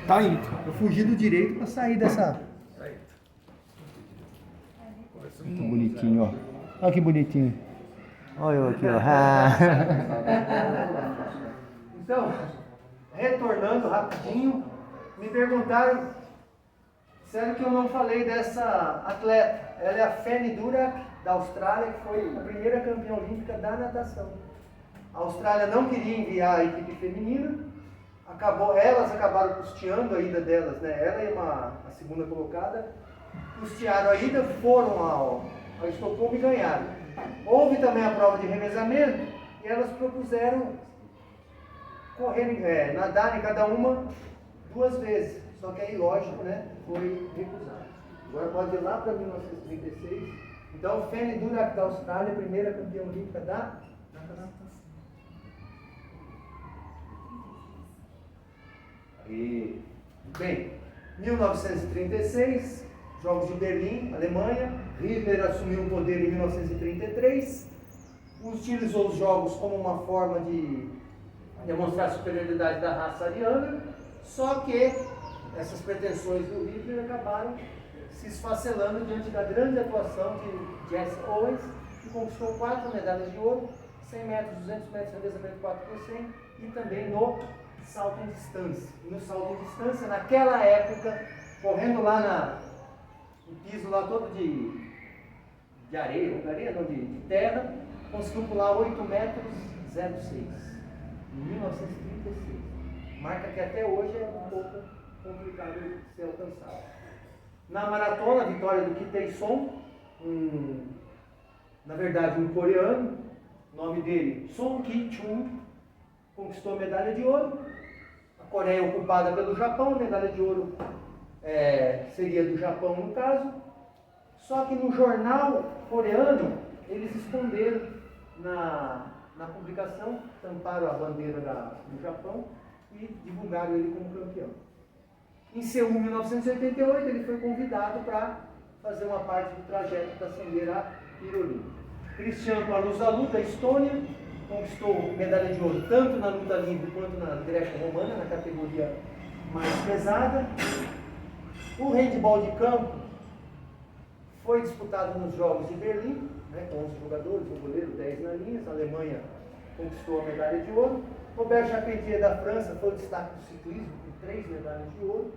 Tá indo. Eu fugi do direito para sair dessa. Muito bonitinho, ó. Olha que bonitinho. Olha eu aqui, ó. Então, retornando rapidinho, me perguntaram, disseram que eu não falei dessa atleta. Ela é a Fanny Durak, da Austrália, que foi a primeira campeã olímpica da natação. A Austrália não queria enviar a equipe feminina, elas acabaram custeando a ida delas, né? Ela e a segunda colocada custearam a ida, foram ao Estocolmo e ganharam. Houve também a prova de revezamento e elas propuseram nadar em cada uma 2 vezes. Só que aí, lógico, né, foi recusado. Agora pode ir lá para 1936. Então, Fanny Durak da Austrália, primeira campeã olímpica da natação. Bem, 1936, Jogos de Berlim, Alemanha. Hitler assumiu o poder em 1933. Utilizou os jogos como uma forma de demonstrar a superioridade da raça ariana. Só que essas pretensões do Hitler acabaram se esfacelando diante da grande atuação de Jesse Owens, que conquistou 4 medalhas de ouro, 100 metros, 200 metros, revezamento 4 por 100, e também no salto em distância. E no salto em distância, naquela época, correndo lá no piso lá todo de areia, não, de terra, conseguiu pular 8 metros 06, em 1936. Marca que até hoje é um pouco complicado de ser alcançado. Na maratona, a vitória do Ki Tae-song, na verdade um coreano, o nome dele Song Ki-chung, conquistou a medalha de ouro. A Coreia é ocupada pelo Japão, a medalha de ouro seria do Japão no caso. Só que no jornal coreano, eles esconderam na publicação, tamparam a bandeira do Japão e divulgaram ele como campeão. Em Seul, 1988, ele foi convidado para fazer uma parte do trajeto para ascender a Pirolina. Cristiano Aluzalu, da Estônia, conquistou medalha de ouro tanto na luta livre quanto na greco-romana, na categoria mais pesada. O handball de campo foi disputado nos Jogos de Berlim, né, com 11 jogadores, o goleiro 10 na linha. A Alemanha conquistou a medalha de ouro. Robert Charpentier da França foi o destaque do ciclismo, com 3 medalhas de ouro.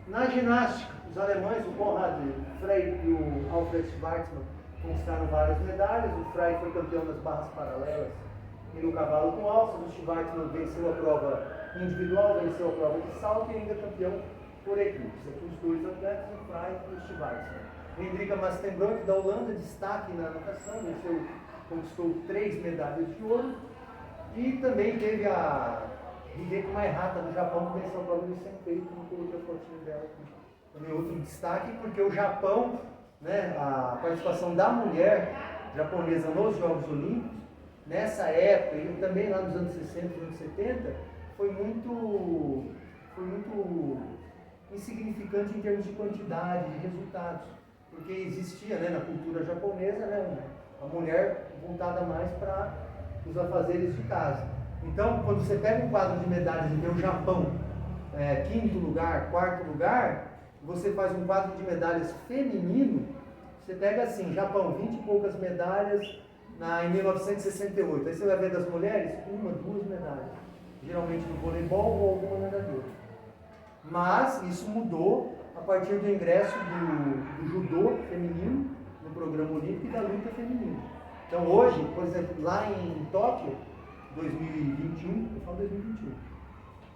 Na ginástica, os alemães, o Konrad Frey e o Alfred Schwarzmann, conquistaram várias medalhas. O Frey foi campeão das barras paralelas e no cavalo com alças. O Schwarzmann venceu a prova individual, venceu a prova de salto e ainda campeão por equipes. Aqui os 2 atletas, o Frey e o Schwarzmann. Hendrika Mastenbroek, da Holanda, destaque na natação, conquistou 3 medalhas de ouro. E também teve a Hideko Maehata, do Japão, que venceu a prova de 100 peito, não coloquei a fotinho dela aqui. Também outro destaque, porque o Japão, né, a participação da mulher japonesa nos Jogos Olímpicos, nessa época, e também lá nos anos 60 e anos 70, foi muito insignificante em termos de quantidade, de resultados. Porque existia, né, na cultura japonesa, né, a mulher voltada mais para os afazeres de casa. Então, quando você pega um quadro de medalhas e vê o Japão, 5º lugar, 4º lugar, você faz um quadro de medalhas feminino, você pega assim, Japão, 20 e poucas medalhas em 1968. Aí você vai ver das mulheres, 1, 2 medalhas. Geralmente no voleibol ou alguma nadadora. Mas isso mudou a partir do ingresso do judô feminino no programa olímpico e da luta feminina. Então hoje, por exemplo, lá em Tóquio, 2021, eu falo 2021,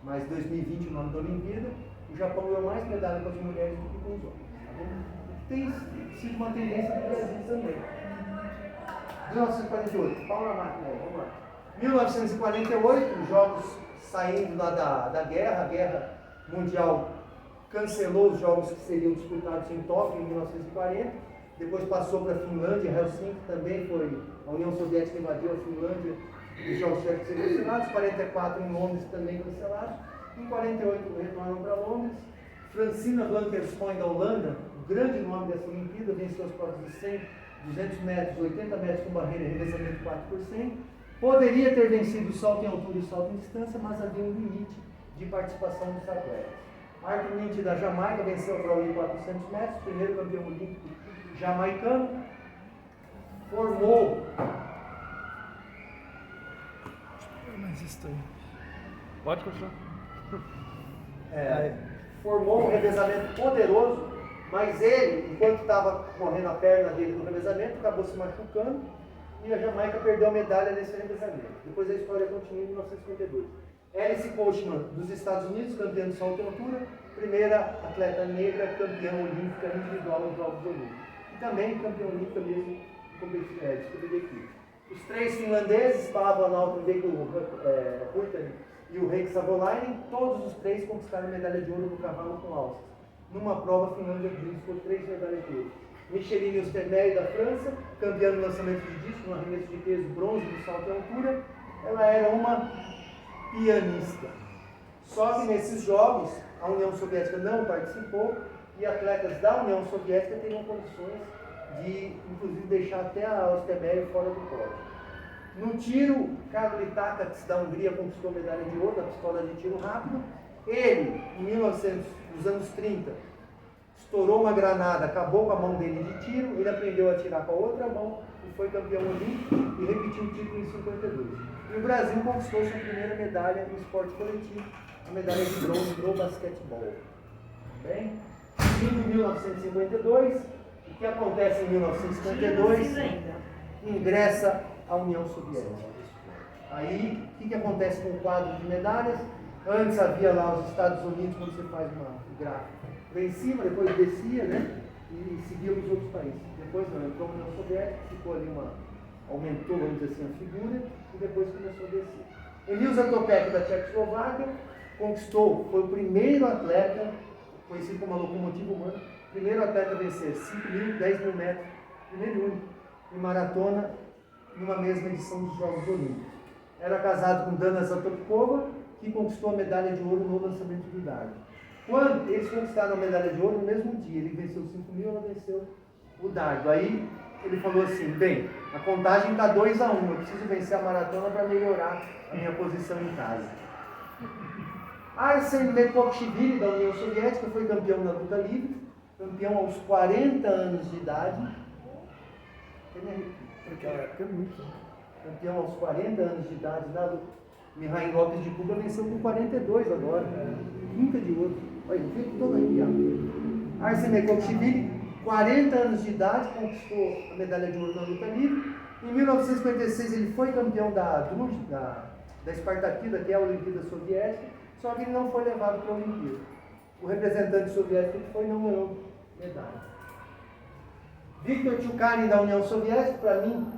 mas 2020, o nome da Olimpíada, o Japão ganhou mais medalhas com as mulheres do que com os homens. Tá? Tem sido uma tendência do Brasil também. 1948, pau na máquina aí, vamos lá. 1948, os jogos saindo lá da guerra, a guerra mundial cancelou os jogos que seriam disputados em Tóquio em 1940. Depois passou para a Finlândia, Helsinki também foi, a União Soviética invadiu a Finlândia, os jogos tiveram que ser cancelados. 44 em Londres também cancelados. Em 48 retornam para Londres. Francina Blankerspoen da Holanda, o grande nome dessa Olimpíada, venceu as provas de 100, 200 metros, 80 metros com barreira e revezamento 4 por 100. Poderia ter vencido o salto em altura e o salto em distância, mas havia um limite de participação dos atletas. Arthur Mint da Jamaica venceu a prova de 400 metros, primeiro campeão olímpico jamaicano. Formou. Mas isso aí. Pode continuar. Formou um revezamento poderoso, mas ele, enquanto estava correndo a perna dele no revezamento, acabou se machucando e a Jamaica perdeu a medalha nesse revezamento. Depois a história continua em 1952. Alice Coachman, dos Estados Unidos, campeã de salto em altura, primeira atleta negra campeã olímpica individual nos Jogos Olímpicos. E também campeã olímpica mesmo de equipe. Os três finlandeses, Paavo Nautenbeke, Huitinen e o Heikki Savolainen, todos os três conquistaram medalha de ouro no cavalo com alças. Numa prova, a Finlândia buscou 3 medalhas de ouro. Micheline Ostermeyer, da França, campeã no lançamento de disco, no arremesso de peso, bronze no salto em altura. Ela era uma pianista. Só que nesses jogos, a União Soviética não participou e atletas da União Soviética teriam condições de, inclusive, deixar até a Ostermeyer fora do pódio. No tiro, Karol Takacs, da Hungria, conquistou a medalha de ouro da pistola de tiro rápido. Ele, nos anos 30, estourou uma granada, acabou com a mão dele de tiro, ele aprendeu a atirar com a outra mão e foi campeão olímpico e repetiu o título em 52. E o Brasil conquistou sua primeira medalha no esporte coletivo, a medalha de bronze no basquetebol. Bem, em 1952, o que acontece em 1952? Ingressa a União Soviética. Aí, o que acontece com o quadro de medalhas? Antes havia lá os Estados Unidos, quando você faz uma gráfica, lá em cima, depois descia, né? E seguia os outros países. Depois não, entrou a União Soviética, ficou ali aumentou, vamos dizer assim, a figura, e depois começou a descer. Emil Zatopek, da Tchecoslováquia, conquistou, foi o primeiro atleta, conhecido como a locomotiva humana, primeiro atleta a vencer 5.000, 10.000 metros, primeiro e único, em maratona, numa mesma edição dos Jogos Olímpicos. Era casado com Dana Zatopkova, que conquistou a medalha de ouro no lançamento do dardo. Quando eles conquistaram a medalha de ouro, no mesmo dia, ele venceu 5.000, ela venceu o dardo. Aí ele falou assim, bem, a contagem está 2-1, eu preciso vencer a maratona para melhorar a minha posição em casa. Arsen Mekokshvili, da União Soviética, foi campeão na luta livre, campeão aos 40 anos de idade. Campeão aos 40 anos de idade na luta. Mihail Lopes de Cuba venceu com 42 agora, quinta de ouro. Olha, eu fico todo arrepiado. Arsen Mekokshvili, 40 anos de idade, conquistou a medalha de ouro na luta livre. Em 1956 ele foi campeão da Espartaquida, que é a Olimpíada Soviética, só que ele não foi levado para a Olimpíada. O representante soviético que foi não ganhou medalha. Viktor Tchukharin, da União Soviética, para mim,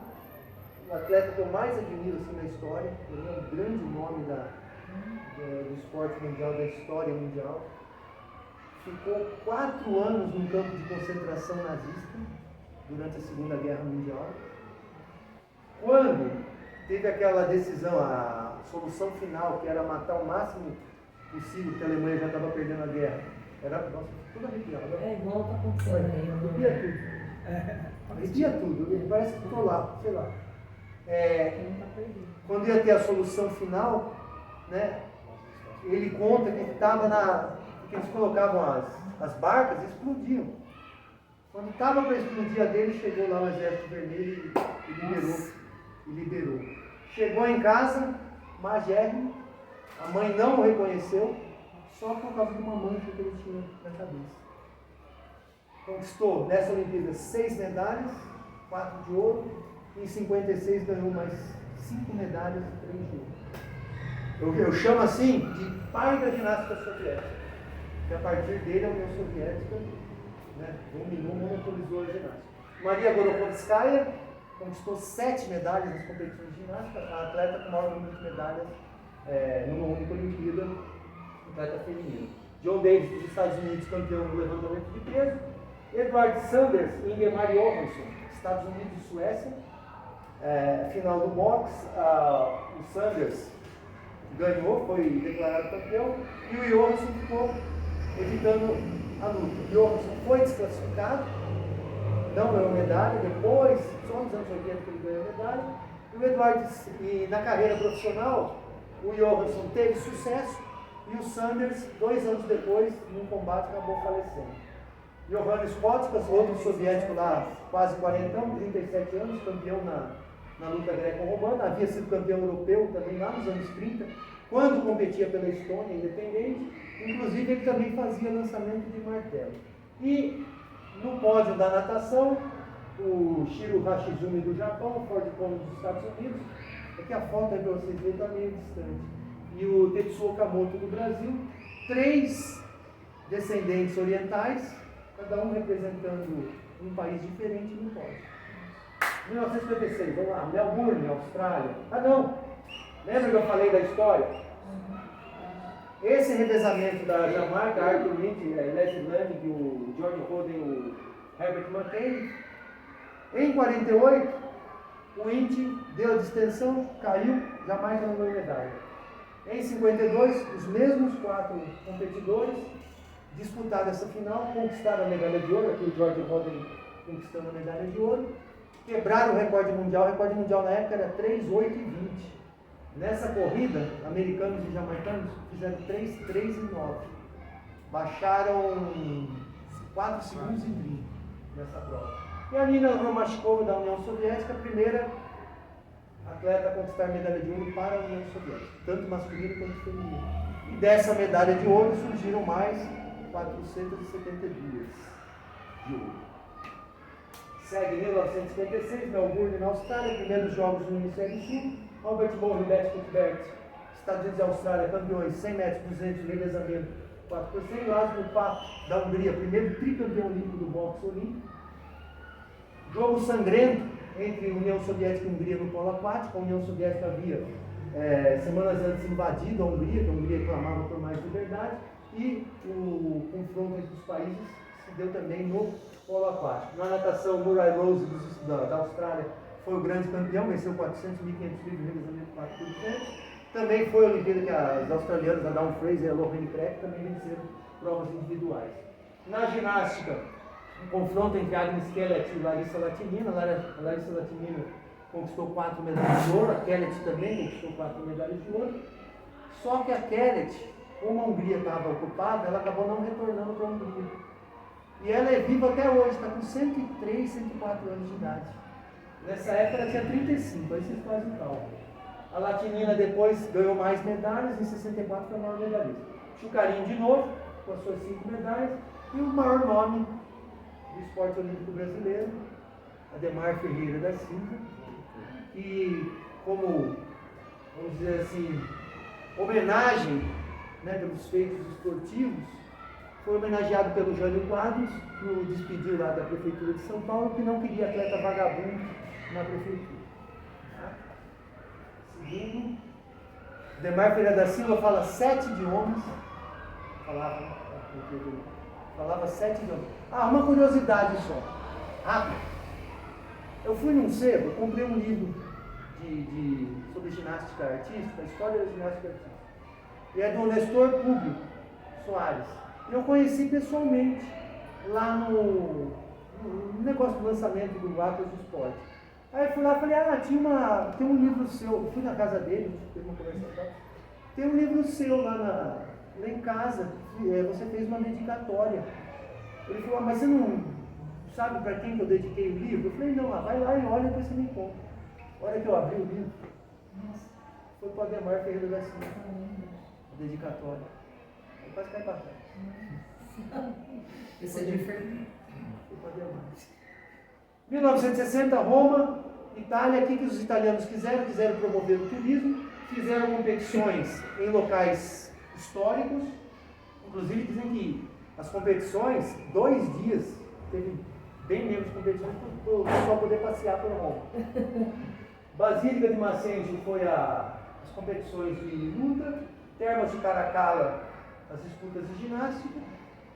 o atleta que eu mais admiro assim, na história, ele é um grande nome do esporte mundial, da história mundial. Ficou 4 anos num campo de concentração nazista durante a Segunda Guerra Mundial. Quando teve aquela decisão, a solução final, que era matar o máximo possível, porque a Alemanha já estava perdendo a guerra. Nossa, tudo arrepiado. Igual está acontecendo aí. Arrepia tudo. Arrepia tudo. Parece que estou lá, sei lá. Quando ia ter a solução final, né, ele conta que estava que eles colocavam as barcas e explodiam. Quando estava para explodir a dele, chegou lá o Exército Vermelho e liberou. Chegou em casa, magérrimo, a mãe não o reconheceu, só por causa de uma mancha que ele tinha na cabeça. Conquistou nessa Olimpíada 6 medalhas, 4 de ouro, e em 56 ganhou mais 5 medalhas e 3 de ouro. Eu chamo assim de pai da ginástica soviética, que a partir dele a União Soviética, né, dominou, monopolizou a ginástica. Maria Gorokhovskaya conquistou 7 medalhas nas competições de ginástica, a atleta com o maior número de medalhas numa única Olimpíada, atleta feminina. John Davis, dos Estados Unidos, campeão no levantamento de peso. Edward Sanders e Ingemar Johansson, Estados Unidos e Suécia. Final do boxe, o Sanders ganhou, foi declarado campeão, e o Johansson ficou evitando a luta. O Johansson foi desclassificado, não ganhou medalha, depois, só nos anos 80 que ele ganhou medalha. E o Edward, na carreira profissional, o Johansson teve sucesso, E o Sanders, 2 anos depois, num combate, acabou falecendo. Johannes Kotskas, outro soviético lá, quase 40, 37 anos, campeão na luta greco-romana, havia sido campeão europeu também lá nos anos 30, quando competia pela Estônia independente, inclusive ele também fazia lançamento de martelo. E no pódio da natação, o Shiro Hashizumi do Japão, o Ford Polo dos Estados Unidos, aqui a foto aí para vocês verem está meio distante, e o Tetsuo Okamoto do Brasil, 3 descendentes orientais, cada um representando um país diferente no pódio. 1956, vamos lá, Melbourne, Austrália. Ah não, lembra que eu falei da história? Esse revezamento da Jamaica, Arthur Lynch, Leslie Lanning, o George Roden, o Herbert McCain, em 48, o Indy deu a distensão, caiu, Jamaica não ganhou medalha. Em 52, os mesmos 4 competidores disputaram essa final, conquistaram a medalha de ouro, aqui o George Roden conquistando a medalha de ouro, quebraram o recorde mundial na época era 3, 8 e 20. Nessa corrida, americanos e jamaicanos fizeram 3, 3 e 9. Baixaram 4 segundos e 30 nessa prova. E a Nina Romashkova da União Soviética, a primeira atleta a conquistar medalha de ouro para a União Soviética, tanto masculino quanto feminino. E dessa medalha de ouro surgiram mais 472 de ouro. Segue 1956, Melbourne, na Austrália, primeiros jogos no Hemisfério Sul. Robert Moore e Beth Cuthbert, Estados Unidos e Austrália, campeões 100 metros, 200 revezamento, 4 por 100. Laszlo Papp, da Hungria, primeiro tricampeão olímpico do boxe olímpico. Jogo sangrento entre União Soviética e Hungria no polo aquático. A União Soviética havia, semanas antes, invadido a Hungria, que a Hungria clamava por mais liberdade, e o confronto entre os países se deu também no polo aquático. Na natação, Murray Rose da Austrália foi o grande campeão, venceu 400, 1.500 livros, revezamento 4 por 100. Também foi a Olimpíada que as australianas, a Dawn Fraser e a Lorraine Craig, também venceram provas individuais. Na ginástica, um confronto entre Agnes Kellett e Larissa Latinina. A Larissa Latinina conquistou 4 medalhas de ouro, a Kellett também conquistou 4 medalhas de ouro. Só que a Kellett, como a Hungria estava ocupada, ela acabou não retornando para a Hungria. E ela é viva até hoje, está com 103, 104 anos de idade. Nessa época ela tinha 35, aí vocês fazem o cálculo. A Latinina depois ganhou mais medalhas, em 64 foi a maior medalhista. Chucarinho de novo, com as suas 5 medalhas, e o maior nome do esporte olímpico brasileiro, Ademar Ferreira da Silva, que, como, vamos dizer assim, homenagem, né, pelos feitos esportivos, foi homenageado pelo Jânio Quadros, que o despediu lá da Prefeitura de São Paulo, que não queria atleta vagabundo na Prefeitura. Tá? Segundo, Ademar Ferreira da Silva fala 7 idiomas, falava 7 idiomas. Ah, uma curiosidade só, rápido. Eu fui num sebo, comprei um livro sobre ginástica artística, a história da ginástica artística, e é do Nestor Públio Soares. Eu conheci pessoalmente lá no negócio do lançamento do Atlas do Esporte. Aí eu fui lá e falei, tem um livro seu, eu fui na casa dele, fez uma conversa, tem um livro seu lá em casa, você fez uma dedicatória. Ele falou, mas você não sabe para quem que eu dediquei o livro? Eu falei, não, vai lá e olha, depois você me conta. A hora que eu abri o livro, foi para o Ademar Ferreira da Silva, a dedicatória. Eu quase caí para trás. Isso é diferente. 1960, Roma, Itália. O que os italianos quiseram? Quiseram promover o turismo, fizeram competições em locais históricos. Inclusive dizem que as competições, 2 dias, teve bem menos competições para o pessoal poder passear por Roma. Basílica de Macente foi as competições de luta, Termas de Caracalla, as disputas de ginástica,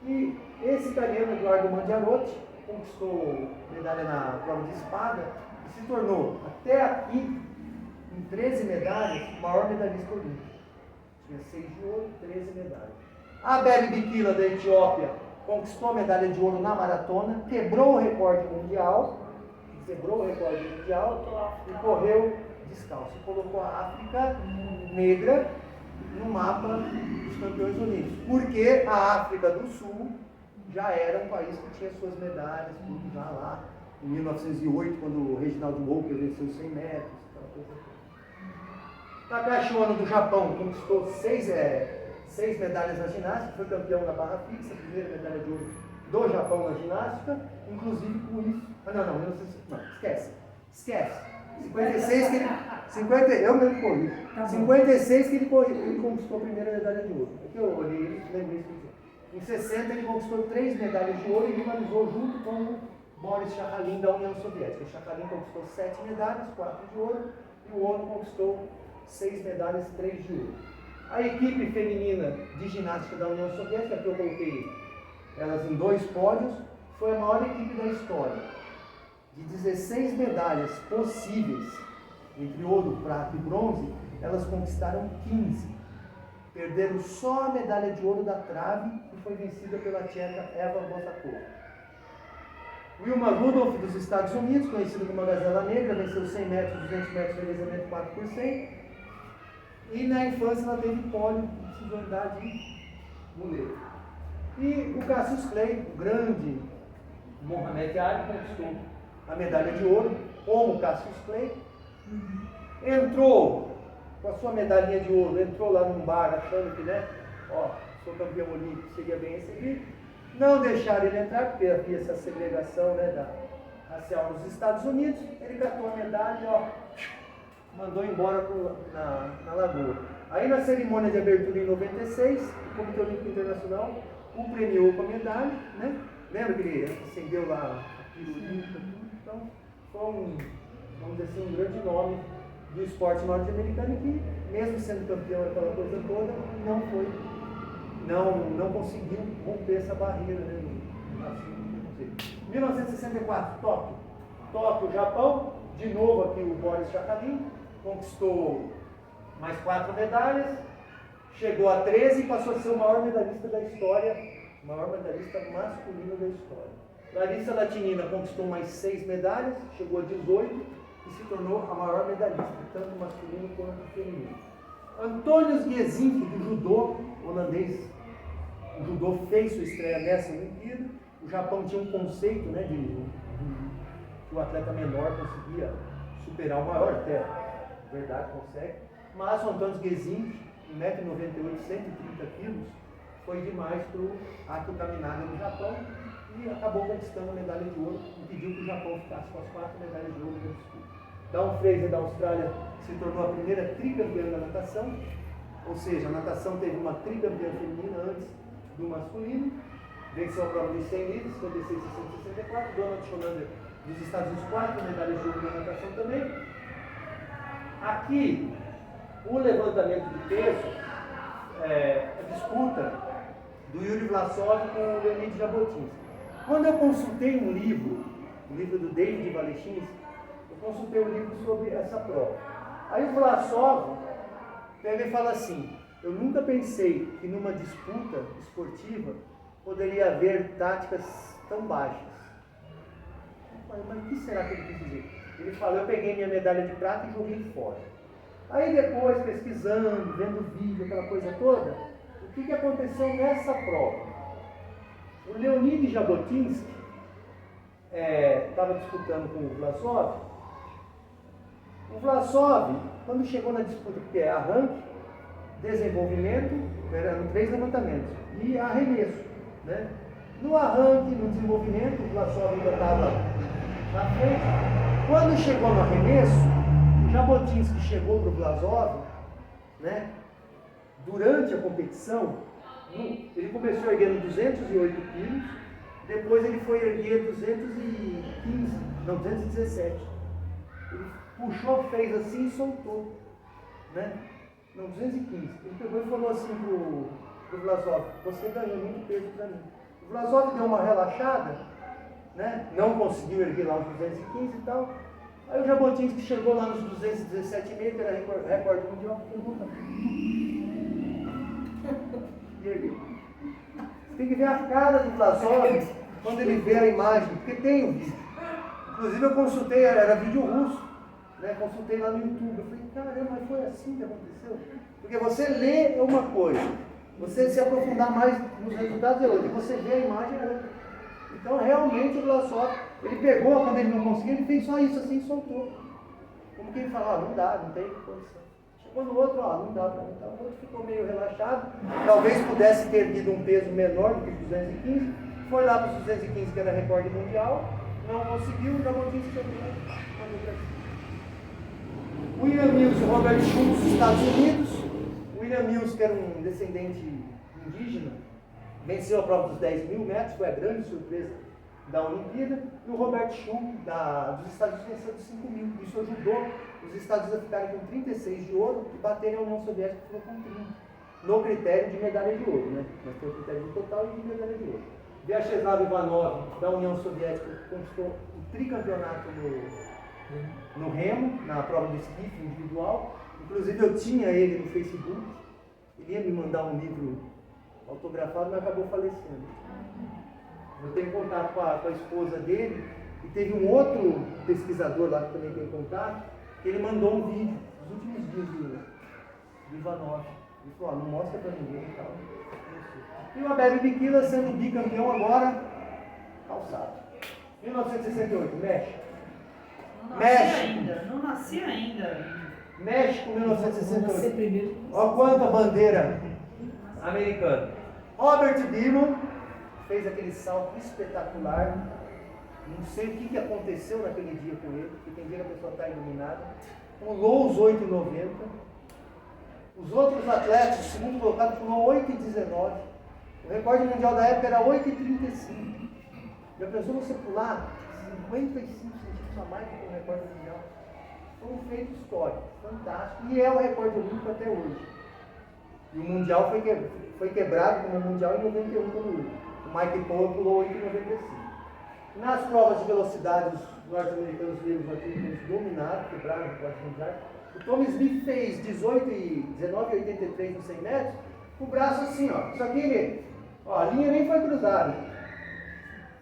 e esse italiano, Eduardo Mangiarotti, conquistou medalha na prova de espada e se tornou, até aqui, em 13 medalhas, o maior medalhista olímpico. Tinha 6 de ouro, 13 medalhas. A Bebe Bikila, da Etiópia, conquistou a medalha de ouro na maratona, quebrou o recorde mundial e correu descalço. Colocou a África negra no mapa dos campeões olímpicos, porque a África do Sul já era um país que tinha suas medalhas, tudo já lá, em 1908, quando o Reginald Walker venceu os 100 metros, aquela coisa toda. Takashi Ono do Japão conquistou 6 medalhas na ginástica, foi campeão da barra fixa, primeira medalha de ouro do Japão na ginástica, inclusive com isso. Esquece. 56 que ele. Eu mesmo corri. Tá bom. 56 que ele conquistou a primeira medalha de ouro. É que eu olhei isso, lembrei isso. Em 60 ele conquistou 3 medalhas de ouro e rivalizou junto com o Boris Sakhalin da União Soviética. O Sakhalin conquistou 7 medalhas, 4 de ouro, e o Ono conquistou 6 medalhas, 3 de ouro. A equipe feminina de ginástica da União Soviética, que eu coloquei elas em 2 pódios, foi a maior equipe da história. De 16 medalhas possíveis, entre ouro, prata e bronze, elas conquistaram 15. Perderam só a medalha de ouro da trave, que foi vencida pela tcheca Eva Bosakova. Wilma Rudolph, dos Estados Unidos, conhecida como a Gazela Negra, venceu 100 metros, 200 metros, revezamento 4 por 100. E na infância ela teve pódio, precisou andar de muleta. E o Cassius Clay, o grande Mohamed Ali, conquistou a medalha de ouro, como o Cassius Clay. Entrou com a sua medalhinha de ouro, entrou lá num bar achando que, sou campeão olímpico, seria bem recebido. Não deixaram ele entrar, porque havia essa segregação, racial nos Estados Unidos. Ele catou a medalha e, mandou embora na lagoa. Aí na cerimônia de abertura em 96, o Comitê Olímpico Internacional o premiou com a medalha, né? Lembra que ele acendeu lá a pirulita? Então, foi vamos dizer assim, um grande nome do esporte norte-americano que, mesmo sendo campeão daquela coisa toda, não conseguiu romper essa barreira, né? Assim, 1964, Tóquio, Japão, de novo aqui o Boris Sakhalin, conquistou mais 4 medalhas, chegou a 13 e passou a ser o maior medalhista da história, o maior medalhista masculino da história. Larissa Latinina conquistou mais 6 medalhas, chegou a 18 e se tornou a maior medalhista, tanto masculino quanto feminino. Antônio Giesinck, do judô holandês, o judô fez sua estreia nessa Olimpíada. O Japão tinha um conceito, né, de que o atleta menor conseguia superar o maior, até verdade consegue, mas o Antônio Giesinck, 1,98 m, 130 kg, foi demais para o Akio Kaminage no Japão e acabou conquistando a medalha de ouro, impediu que o Japão ficasse com as 4 medalhas de ouro no disputa. Dawn Fraser da Austrália se tornou a primeira tricampeã da natação, ou seja, a natação teve uma tricampeã feminina antes do masculino, venceu a prova de 100 litros, 56, 60 e 64, Donald Schollander dos Estados Unidos, 4 medalhas de ouro na natação também. Aqui, o levantamento de peso, a disputa do Yuri Vlasov com o Leonid Jabotinsky. Quando eu consultei um livro, o livro do David Valechinsky, eu consultei um livro sobre essa prova. Aí o Vlasov pega e fala assim: eu nunca pensei que numa disputa esportiva poderia haver táticas tão baixas. Eu falei, mas o que será que ele quis dizer? Ele fala, eu peguei minha medalha de prata e joguei fora. Aí depois, pesquisando, vendo vídeo, aquela coisa toda, o que aconteceu nessa prova? O Leonid Jabotinsky estava disputando com o Vlasov. O Vlasov, quando chegou na disputa, que é arranque, desenvolvimento, eram 3 levantamentos, e arremesso, né? No arranque, no desenvolvimento, o Vlasov ainda estava na frente. Quando chegou no arremesso, o Jabotinsky chegou para o Vlasov, né? Durante a competição, ele começou erguendo 208 quilos, depois ele foi erguer 217. Ele puxou, fez assim e soltou, né? Não, 215. Ele pegou e falou assim pro Vlasov, você ganhou muito peso para mim. O Vlasov deu uma relaxada, né? Não conseguiu erguer lá os 215 e tal. Aí o Jabotinsky chegou lá nos 217,5, que era recorde mundial, pergunta. E ergueu. Você tem que ver a cara do Vlasov quando ele vê a imagem, porque tem o vídeo. Inclusive eu consultei, era vídeo russo, né? Consultei lá no YouTube. Eu falei, caramba, mas foi assim que aconteceu? Porque você lê é uma coisa, você se aprofundar mais nos resultados é outra, e você vê a imagem é outra. Então, realmente, o Vlasov, ele pegou, quando ele não conseguiu, ele fez só isso assim e soltou. Como quem fala, não dá, não tem condição. Chegou no outro, não dá para então, o outro ficou meio relaxado, talvez pudesse ter tido um peso menor do que os 215, foi lá para os 215, que era recorde mundial, não conseguiu, o Jabotinski chegou lá. William Mills e Robert Schultz, dos Estados Unidos. William Mills, que era um descendente indígena, venceu a prova dos 10.000 metros, foi a grande surpresa da Olimpíada. E o Robert Schultz, dos Estados Unidos, venceu dos 5.000. Isso ajudou os Estados Unidos a ficarem com 36 de ouro e baterem a União Soviética, que ficou com 30, no critério de medalha de ouro, né? Mas tem o critério de total e de medalha de ouro. Vyacheslav Ivanov, da União Soviética, conquistou o tricampeonato no remo, na prova do esquife individual. Inclusive eu tinha ele no Facebook, ele ia me mandar um livro autografado, mas acabou falecendo. Eu tenho contato com a esposa dele, e teve um outro pesquisador lá que também tem contato, que ele mandou um vídeo dos últimos dias do Ivanov. Ele falou, não mostra pra ninguém e tal. E o Abebe Bikila sendo bicampeão agora, calçado. 1968, México. Não nasci ainda. México, Vou nascer 1968. primeiro. Olha quanta bandeira americana. Robert Beamon fez aquele salto espetacular. Não sei o que aconteceu naquele dia com ele, porque tem dia que a pessoa está iluminada. Pulou os 8,90. Os outros atletas, o segundo colocado, pulou 8,19. O recorde mundial da época era 8,35. Já pensou você pular 55 centímetros a mais do que o recorde mundial? Foi um feito histórico, fantástico, e é o recorde olímpico até hoje. E o mundial foi quebrado como mundial em 91, quando o Mike Power pulou 8,95. Nas provas de velocidade, os norte-americanos viram os atletas dominaram, quebraram o recorde mundial. O Tom Smith fez 19,83 nos 100 metros, com o braço assim, ó. Isso aqui, ó, a linha nem foi cruzada.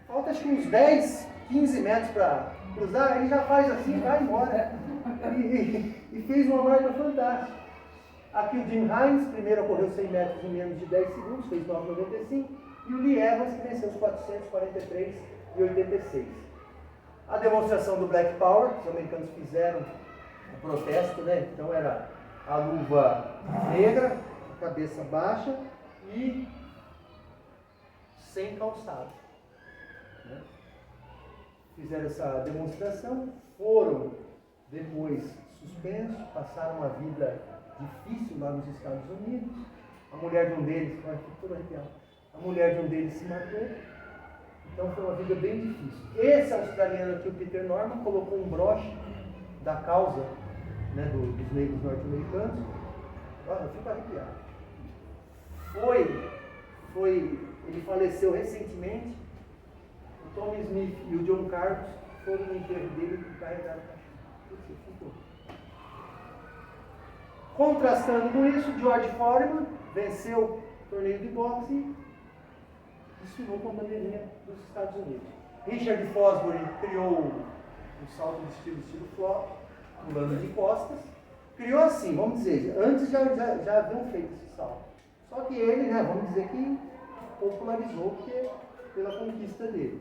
Falta acho que uns 10, 15 metros para cruzar, ele já faz assim, vai embora. E fez uma marca fantástica. Aqui o Jim Hines, primeiro correu 100 metros em menos de 10 segundos, fez 9,95. E o Lee Evans, que venceu os 443,86. A demonstração do Black Power, que os americanos fizeram o protesto, né? Então era a luva negra, a cabeça baixa e sem calçado. Né? Fizeram essa demonstração, foram depois suspensos, passaram uma vida difícil lá nos Estados Unidos. A mulher de um deles, a mulher de um deles se matou. Então foi uma vida bem difícil. Esse australiano aqui, o Peter Norman, colocou um broche da causa, né, dos negros norte-americanos. Olha, eu fico arrepiado. Ele faleceu recentemente. O Tom Smith e o John Carlos foram no enterro dele e carregaram a cachorro. Contrastando com isso, George Foreman venceu o torneio de boxe e desfilou com a bandeirinha dos Estados Unidos. Richard Fosbury criou um salto de estilo flop, pulando de costas. Criou assim, vamos dizer, antes já haviam feito esse salto. Só que ele, né, vamos dizer que popularizou pela conquista dele.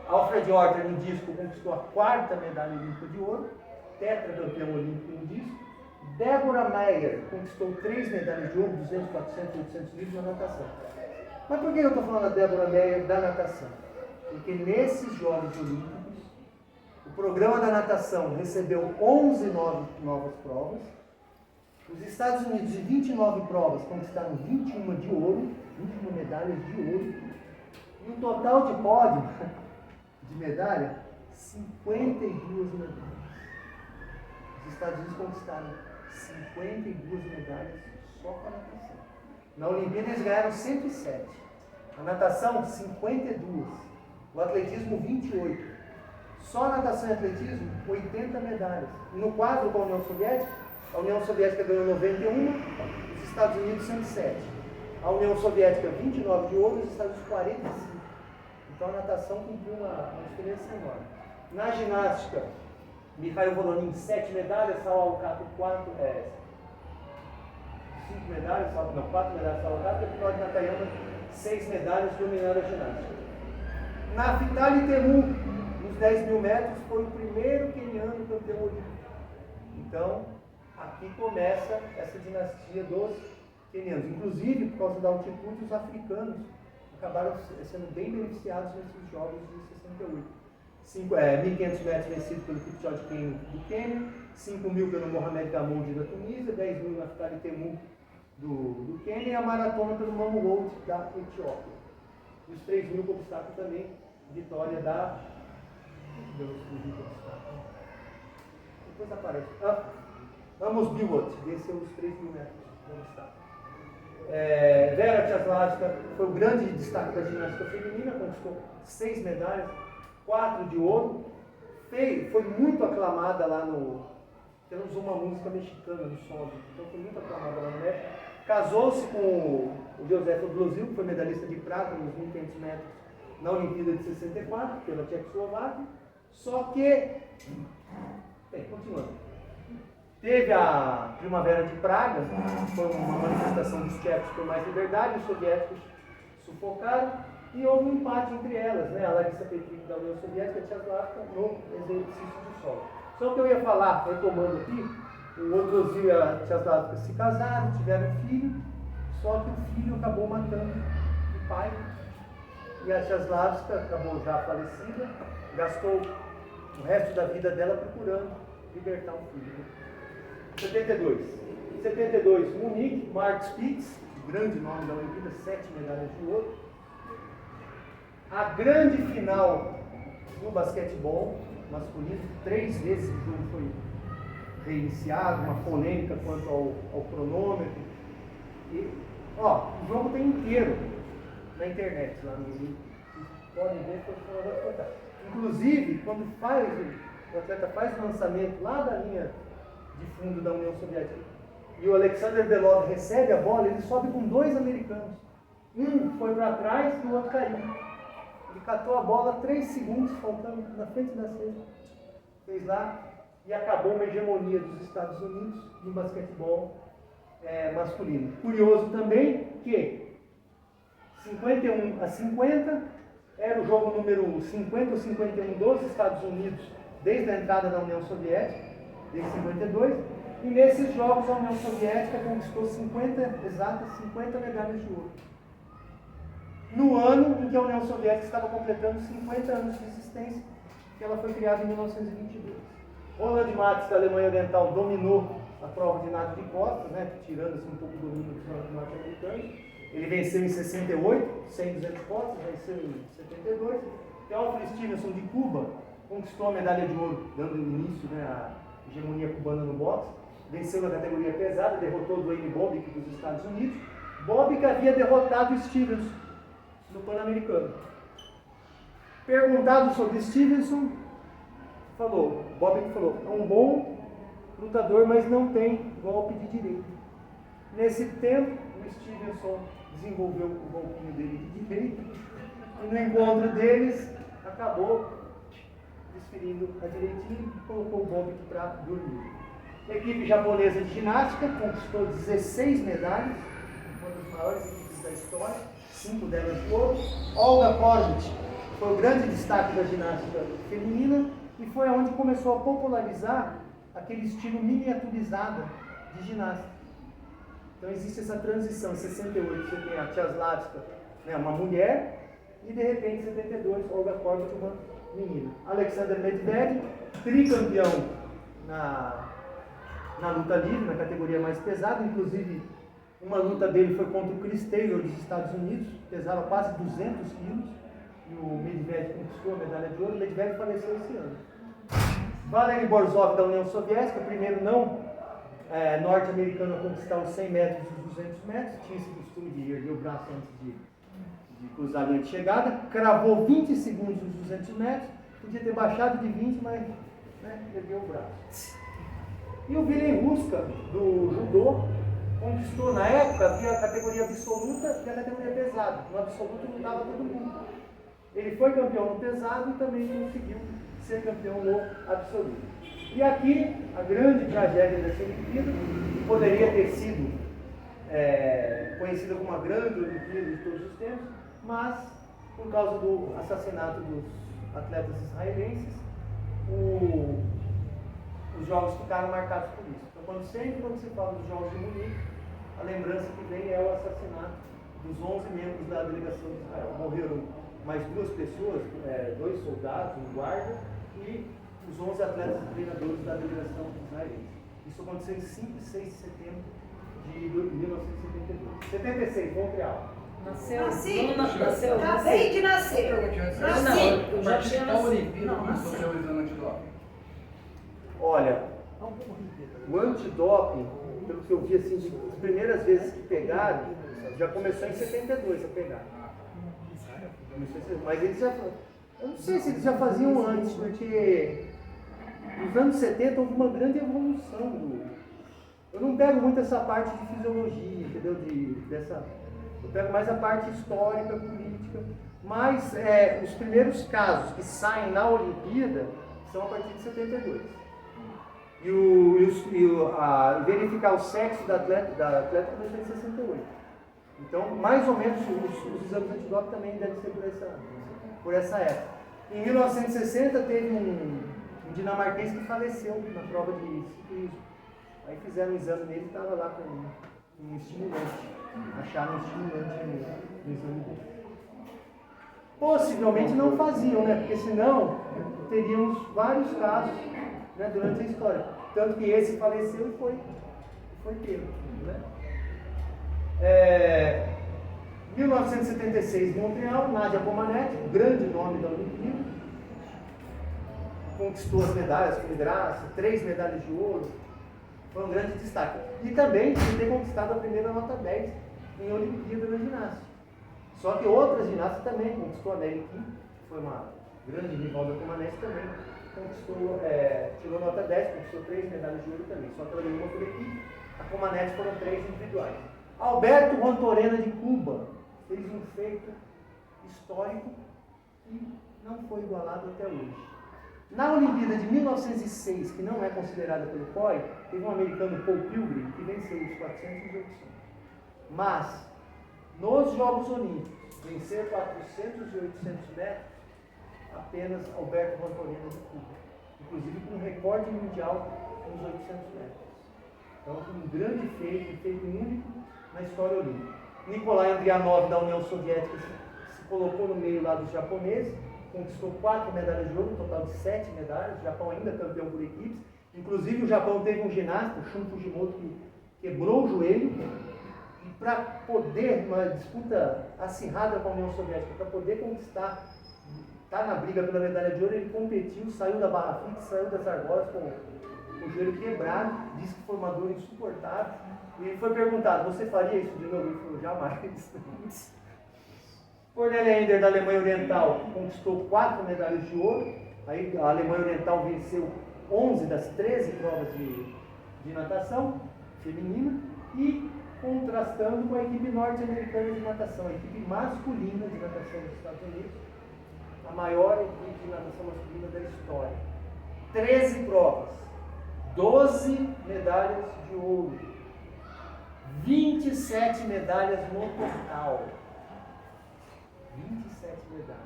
Alfred Orter no disco conquistou a 4ª medalha olímpica de ouro, tetracampeão olímpico no disco. Deborah Meyer conquistou 3 medalhas de ouro, 200, 400 e 800 livros na natação. Mas por que eu estou falando da Deborah Meyer da natação? Porque nesses Jogos Olímpicos, o programa da natação recebeu 11 novas provas. Os Estados Unidos, de 29 provas, conquistaram 21 de ouro, 21 medalhas de ouro. E o total de pódio de medalha, 52 medalhas. Os Estados Unidos conquistaram 52 medalhas só com a natação. Na Olimpíada eles ganharam 107. A natação, 52. O atletismo, 28. Só natação e atletismo, 80 medalhas. E no quadro com a União Soviética ganhou 91, os Estados Unidos 107. A União Soviética 29 de ouro, os Estados Unidos 45. Então a natação cumpriu uma diferença enorme. Na ginástica, Mikhail Volonin 7 medalhas, Saul Alcato 5 medalhas, não, 4 medalhas salvadas, e o Hideki Nakayama 6 medalhas dominando a ginástica. Naftali Temu, nos 10 mil metros, foi o primeiro queniano campeão olímpico. Então, aqui começa essa dinastia dos quenianos. Inclusive, por causa da altitude, os africanos acabaram sendo bem beneficiados nesses jogos de 68. 1.500 metros vencido pelo Kipchoge do Quênia, 5.000 pelo Mohamed Gamoudi da Tunísia, 10.000 Naftali Temu do Quênia e a maratona pelo Mamu Wout da Etiópia. E os 3.000 com obstáculo também, vitória da... Depois aparece. Amos Biwot, desceu os 3.000 metros no obstáculo. Vera Tchaslavska foi o grande destaque da ginástica feminina, conquistou 6 medalhas, 4 de ouro. Foi muito aclamada lá no... Ela usou uma música mexicana no solo, então foi muito aclamada lá no México. Casou-se com o Josef Obluzil, que foi medalhista de prata nos 1.500 metros na Olimpíada de 64, pela Tchecoslováquia. Só que... continuando. Teve a Primavera de Praga, que foi uma manifestação dos tchecos por mais liberdade, os soviéticos sufocaram, e houve um empate entre elas, né? A Larissa Petrik da União Soviética e a Tchecoslováquia no exercício de solo. Só que eu ia falar, retomando aqui, o Obluzil e a Tchecoslováquia se casaram, tiveram um filho, só que o filho acabou matando o pai, e a Tchecoslováquia acabou já falecida, gastou o resto da vida dela procurando libertar o filho. 72, Munique, Mark Spitz, o grande nome da Olimpíada, 7 medalhas de ouro. A grande final do basquetebol masculino, 3 vezes o jogo foi reiniciado, uma polêmica quanto ao cronômetro. E, o jogo tem inteiro na internet, lá no YouTube. Vocês podem ver que eu vou contar. Inclusive, quando o atleta faz o lançamento lá da linha de fundo da União Soviética e o Alexander Belov recebe a bola, ele sobe com 2 americanos. Um foi para trás e o outro caiu. Ele catou a bola 3 segundos, faltando na frente da cesta. Fez lá e acabou uma hegemonia dos Estados Unidos no basquetebol masculino. Curioso também que 51-50 era o jogo número 50 ou 51 dos Estados Unidos desde a entrada da União Soviética, desde 52, e nesses jogos a União Soviética conquistou 50 medalhas de ouro. No ano em que a União Soviética estava completando 50 anos de existência, que ela foi criada em 1922. Roland Matthes, da Alemanha Oriental, dominou a prova de nado de costas, né, tirando assim, um pouco do domínio dos norte-americanos. Ele venceu em 68, 100 200 costas, venceu em 72. Theophilus Stevenson, de Cuba, conquistou a medalha de ouro, dando início, né, à hegemonia cubana no boxe. Venceu na categoria pesada, derrotou o Dwayne Bobbitt dos Estados Unidos. Bobbitt havia derrotado o Stevenson no Pan-Americano. Perguntado sobre Stevenson, Bobbitt falou, é um bom lutador, mas não tem golpe de direita. Nesse tempo, o Stevenson desenvolveu o golpinho dele de direita, e no encontro deles, acabou desferindo a direitinha e colocou o Bobbitt para dormir. A equipe japonesa de ginástica conquistou 16 medalhas, uma das maiores equipes da história, 5 delas de ouro. Olga Korbut foi o grande destaque da ginástica feminina e foi onde começou a popularizar aquele estilo miniaturizado de ginástica. Então existe essa transição. Em 68 você tem a Tchaslavska, né, uma mulher, e de repente em 72 Olga Korbut, uma menina. Alexander Medvedev, tricampeão na luta livre, na categoria mais pesada, inclusive uma luta dele foi contra o Chris Taylor dos Estados Unidos, pesava quase 200 quilos, e o Medvedev conquistou a medalha de ouro. O Medvedev faleceu esse ano. Valery Borzov, da União Soviética, primeiro não norte-americano a conquistar os 100 metros e os 200 metros, tinha esse costume de erguer o braço antes de cruzar a linha de chegada, cravou 20 segundos os 200 metros, podia ter baixado de 20, mas ergueu o braço. E o Vilém Ruska, do judô, conquistou, na época, havia a categoria absoluta e a categoria pesada. No absoluto lutava todo mundo. Ele foi campeão no pesado e também conseguiu ser campeão no absoluto. E aqui, a grande tragédia dessa Olimpíada, que poderia ter sido conhecida como a grande Olimpíada de todos os tempos, mas por causa do assassinato dos atletas israelenses, os jogos ficaram marcados por isso. Então, quando se fala dos Jogos de Munique, a lembrança que vem é o assassinato dos 11 membros da delegação de Israel. Morreram mais 2 pessoas, 2 soldados, um guarda, e os 11 atletas e treinadores da delegação israelense. Isso aconteceu em 5 e 6 de setembro de 1972. 76, Montreal. Nasceu. Acabei de nascer. Eu já tinha Qual nascido. Olimpíada começou a ter o exame antidoping? Olha, o antidoping, pelo que eu vi, assim, as primeiras vezes que pegaram, já começou em 72 a pegar. Mas eles já, eu não sei se eles já faziam antes, porque nos anos 70 houve uma grande evolução eu não pego muito essa parte de fisiologia, entendeu? Eu pego mais a parte histórica, política, mas os primeiros casos que saem na Olimpíada são a partir de 72. E verificar o sexo da atleta começou em 68. Então, mais ou menos, os exames antidoping também devem ser por essa época. Em 1960, teve um dinamarquês que faleceu na prova de ciclismo. Aí fizeram um exame nele e estava lá com um estimulante. Acharam um estimulante no exame dele. Possivelmente não faziam, né? Porque senão teríamos vários casos, né, durante a história. Tanto que esse faleceu e foi pego. Né? 1976, Montreal, Nadia Comaneci, o grande nome da Olimpíada, conquistou as medalhas com graça, 3 medalhas de ouro, foi um grande destaque. E também por ter conquistado a primeira nota 10 em Olimpíada na ginástica. Só que outras ginastas também conquistou, a Nelly Kim, que foi uma grande rival da Comaneci, também conquistou, tirou nota 10, conquistou 3 medalhas de ouro também. Só que ela ganhou uma por equipe, a Comaneci foram 3 individuais. Alberto Juan de Cuba fez um feito histórico que não foi igualado até hoje. Na Olimpíada de 1906, que não é considerada pelo COI, teve um americano, Paul Pilgrim, que venceu os 400 e os 800. Mas, nos Jogos Olímpicos, vencer 400 e 800 metros, apenas Alberto Juan de Cuba. Inclusive com um recorde mundial nos 800 metros. Então, um grande feito, um feito único na história olímpica. Nikolai Andrianov, da União Soviética, se colocou no meio lá dos japoneses, conquistou 4 medalhas de ouro, um total de 7 medalhas. O Japão ainda campeão por equipes. Inclusive, o Japão teve um ginasta, Shun Fujimoto, que quebrou o joelho. E para poder, numa disputa acirrada com a União Soviética, para poder conquistar, estar na briga pela medalha de ouro, ele competiu, saiu da barra fixa, saiu das argolas com o joelho quebrado, disse que foi uma dor insuportável. E ele foi perguntado, você faria isso de novo? Ele falou, jamais. Cornelia Ender, da Alemanha Oriental, conquistou 4 medalhas de ouro. Aí a Alemanha Oriental venceu 11 das 13 provas de natação feminina. E contrastando com a equipe norte-americana de natação, a equipe masculina de natação dos Estados Unidos, a maior equipe de natação masculina da história. 13 provas, 12 medalhas de ouro, 27 medalhas no total. 27 medalhas.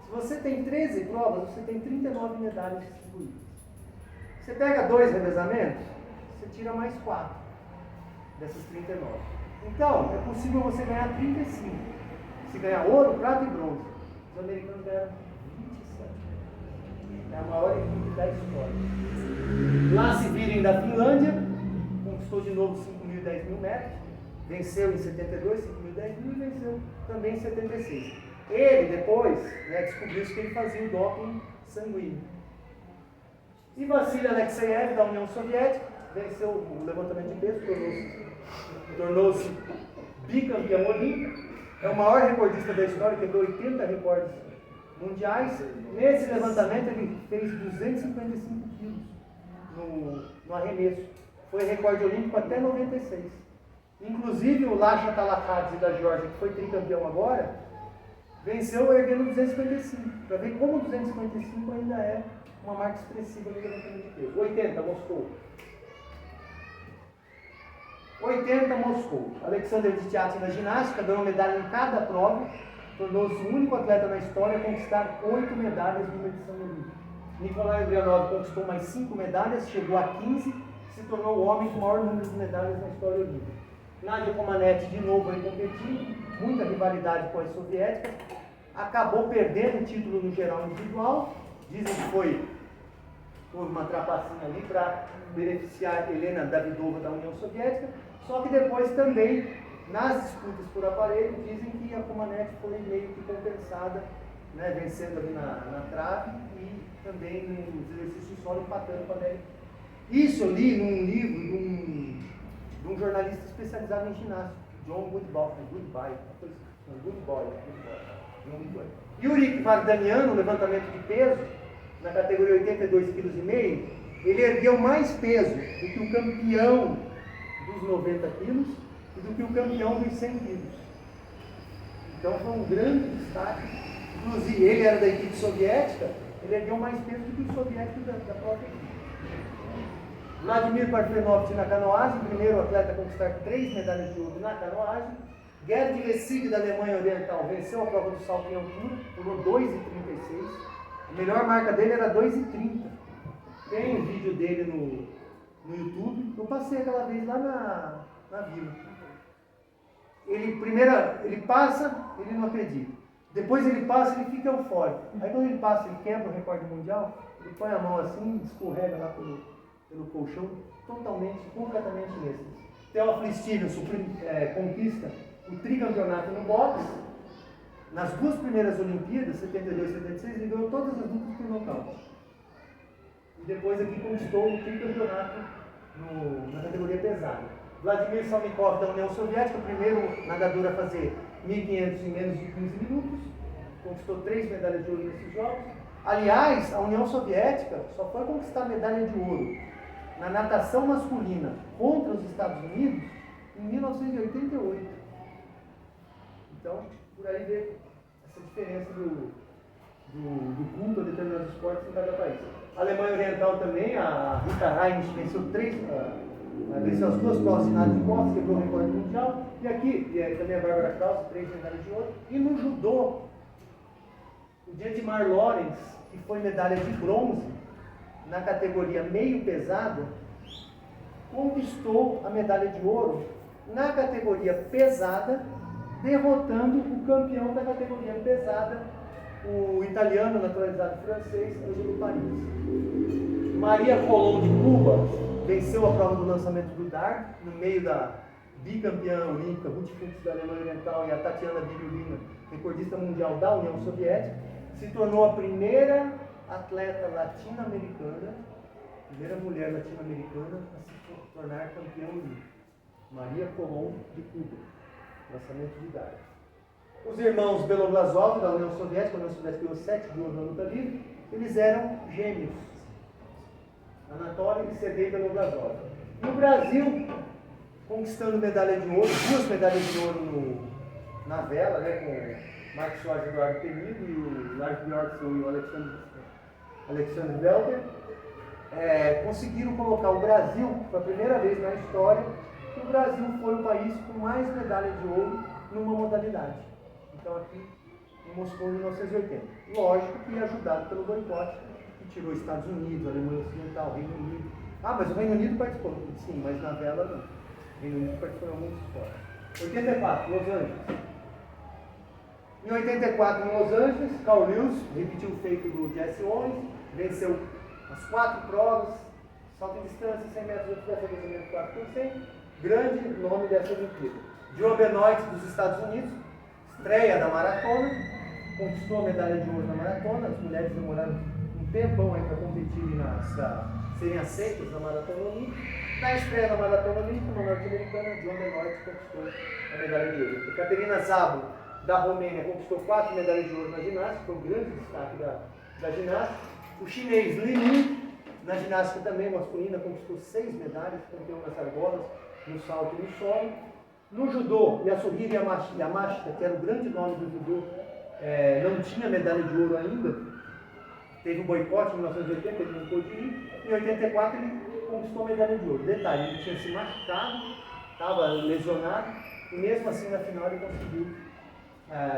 Se você tem 13 provas, você tem 39 medalhas distribuídas. Você pega 2 revezamentos, você tira mais 4 dessas 39. Então, é possível você ganhar 35. Se ganhar ouro, prata e bronze. Os americanos ganharam 27. É a maior equipe da história. Lá se virem da Finlândia, conquistou de novo 5.000 e 10.000 metros. Venceu em 72, 5.000 e 10.000 e venceu também em 76. Ele, depois, descobriu-se que ele fazia o doping sanguíneo. E Vassily Alexeyev, da União Soviética, venceu o levantamento de peso, tornou-se bicampeão olímpico. É o maior recordista da história, quebrou 80 recordes mundiais. Nesse levantamento, ele fez 255 quilos no arremesso. Foi recorde olímpico até 96. Inclusive, o Lasha Talakadze, da Geórgia, que foi tricampeão agora, venceu erguendo 255, para ver como 255 ainda é uma marca expressiva no levantamento de peso. 80, Moscou. 80, Moscou. Alexander Ditiatin na ginástica, ganhou medalha em cada prova, tornou-se o único atleta na história a conquistar 8 medalhas numa edição olímpica. Nikolai Andrianov conquistou mais 5 medalhas, chegou a 15, se tornou o homem com o maior número de medalhas na história olímpica. Nadia Comaneci de novo aí competindo, muita rivalidade com as soviéticas, acabou perdendo o título no geral individual, dizem que foi por uma trapacinha ali para beneficiar Helena Davidova da União Soviética, só que depois também, nas disputas por aparelho, dizem que a Comaneci foi meio que compensada, né, vencendo ali na trave e também nos exercícios de solo empatando com a Nelly. Isso eu li num livro de um jornalista especializado em ginástica, John Goodboy. Yuri Vardanian, no levantamento de peso, na categoria 82,5 kg, ele ergueu mais peso do que o campeão dos 90 kg e do que o campeão dos 100 kg. Então foi um grande destaque. Inclusive, ele era da equipe soviética, ele ergueu mais peso do que os soviéticos da própria equipe. Vladimir Parfenovich na canoagem, primeiro atleta a conquistar 3 medalhas de ouro na canoagem. Gerd Lessig, da Alemanha Oriental, venceu a prova do salto em altura, pulou 2,36. A melhor marca dele era 2,30. Tem um vídeo dele no YouTube, eu passei aquela vez lá na vila. Ele passa, ele não acredita. Depois ele passa, ele fica eufórico. Aí quando ele passa, ele quebra o recorde mundial, ele põe a mão assim, escorrega lá pelo colchão, completamente êxtase. Theophilus Stevenson conquista o tricampeonato no boxe. Nas 2 primeiras Olimpíadas, 72 e 76, ele ganhou todas as lutas por nocaute. E depois aqui conquistou o tricampeonato na categoria pesada. Vladimir Salnikov, da União Soviética, o primeiro nadador a fazer 1.500 em menos de 15 minutos, conquistou 3 medalhas de ouro nesses jogos. Aliás, a União Soviética só foi conquistar medalha de ouro na natação masculina contra os Estados Unidos em 1988. Então, por aí vê essa diferença do culto a determinados esportes em cada país. A Alemanha Oriental também, a Rita Heinz venceu as 2 provas de nado de costas, quebrou o recorde mundial. E aqui, também a Bárbara Krause, 3 medalhas de ouro. E no judô, o Dietmar Lorenz, que foi medalha de bronze na categoria meio pesada, conquistou a medalha de ouro na categoria pesada, derrotando o campeão da categoria pesada, o italiano naturalizado francês, Ângelo Paris. Maria Colón de Cuba venceu a prova do lançamento do dart, no meio da bicampeã olímpica Ruth Fuchs da Alemanha Oriental e a Tatiana Biryulina, recordista mundial da União Soviética, se tornou a primeira atleta latino-americana, primeira mulher latino-americana a se tornar campeã olímpica. Maria Colón de Cuba, lançamento de dart. Os irmãos Beloglazov, da União Soviética, a União Soviética ganhou 7 de ouro na luta livre, eles eram gêmeos. Anatoly e Sergei Beloglazov. No Brasil, conquistando medalha de ouro, 2 medalhas de ouro na vela, né, com Marcos Soares e Eduardo Penido e o Lars Bjorkson e o Alexandre Belter, conseguiram colocar o Brasil, pela primeira vez na história, que o Brasil foi o país com mais medalhas de ouro numa modalidade. Então aqui em Moscou em 1980. Lógico que ajudado pelo boicote, que tirou Estados Unidos, Alemanha Ocidental, Reino Unido. Ah, mas o Reino Unido participou. Sim, mas na vela não. O Reino Unido participou em alguns esportes. 84, Los Angeles. Em 84, em Los Angeles, Carl Lewis repetiu o feito do Jesse Owens, venceu as 4 provas, salto em distância, 100 metros de deslocamento 4 por 100, grande nome dessa Olimpíada. Joe Benoit, dos Estados Unidos, estreia da maratona, conquistou a medalha de ouro na maratona, as mulheres demoraram um tempão aí para competirem, serem aceitas na maratona olímpica. Na estreia da maratona olímpica, uma norte-americana, Joe Benoit conquistou a medalha de ouro. Caterina Szabo, da Romênia, conquistou 4 medalhas de ouro na ginástica, foi um grande destaque da ginástica. O chinês Li Ning, na ginástica também masculina, conquistou 6 medalhas, campeão das argolas, no salto e no solo. No judô, Yasuhiro Yamashita, que era o grande nome do judô, não tinha medalha de ouro ainda, teve um boicote em 1980, ele não pôde ir. Em 84 ele conquistou a medalha de ouro. Detalhe, ele tinha se machucado estava lesionado, e mesmo assim na final ele conseguiu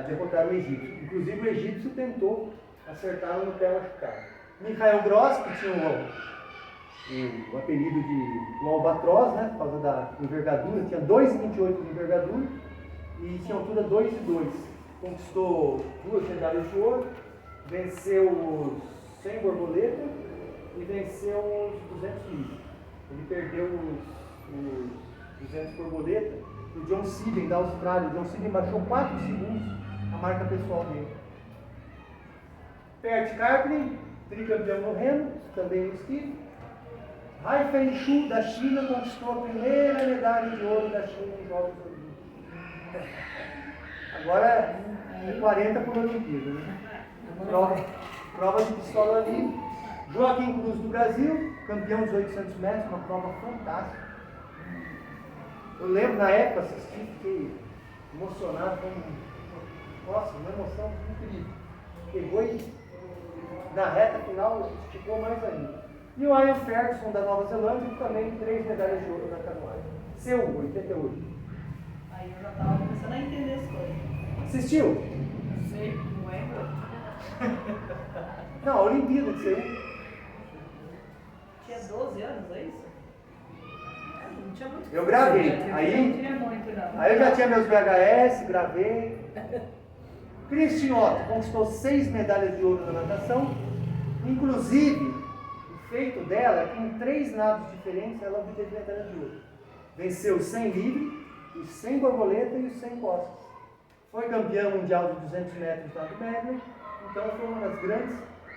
derrotar o egípcio. Inclusive o egípcio tentou acertá-lo no pé machucado. Michael Gross, que tinha o apelido de Albatroz, né, por causa da envergadura, tinha 2,28 de envergadura e tinha altura 2,2. Conquistou 2 medalhas de ouro, venceu os 100 borboleta e venceu os 200 livres. Ele perdeu os 200 borboleta para o John Seaden da Austrália. O John Seaden baixou 4 segundos a marca pessoal dele. Pert Carpenter, tricampeão no remo, também no esqui. Hai Fengxu, da China, conquistou a primeira medalha de ouro da China em Jogos Olímpicos. Agora é 40 por Olimpíada, né? Prova de pistola livre. Joaquim Cruz do Brasil, campeão dos 800 metros, uma prova fantástica. Eu lembro na época, assisti, fiquei emocionado, nossa, uma emoção incrível. Pegou e na reta final esticou mais ainda. E o Ian Ferguson da Nova Zelândia, também 3 medalhas de ouro na canoagem. Seul, 88. Aí eu já estava começando a entender as coisas. Assistiu? Não sei, não lembro. Não, a Olimpíada que você Tinha 12 anos, é isso? Não tinha muito. Eu gravei. Eu não Aí tinha muito, não. eu já tinha meus VHS, gravei. Christine Otto conquistou 6 medalhas de ouro na natação. Inclusive, o feito dela é que em 3 nados diferentes ela obteve medalha de ouro. Venceu o 100 livre, os 100 borboleta e os 100 costas. Foi campeã mundial de 200 metros nado medley. Então foi uma das grandes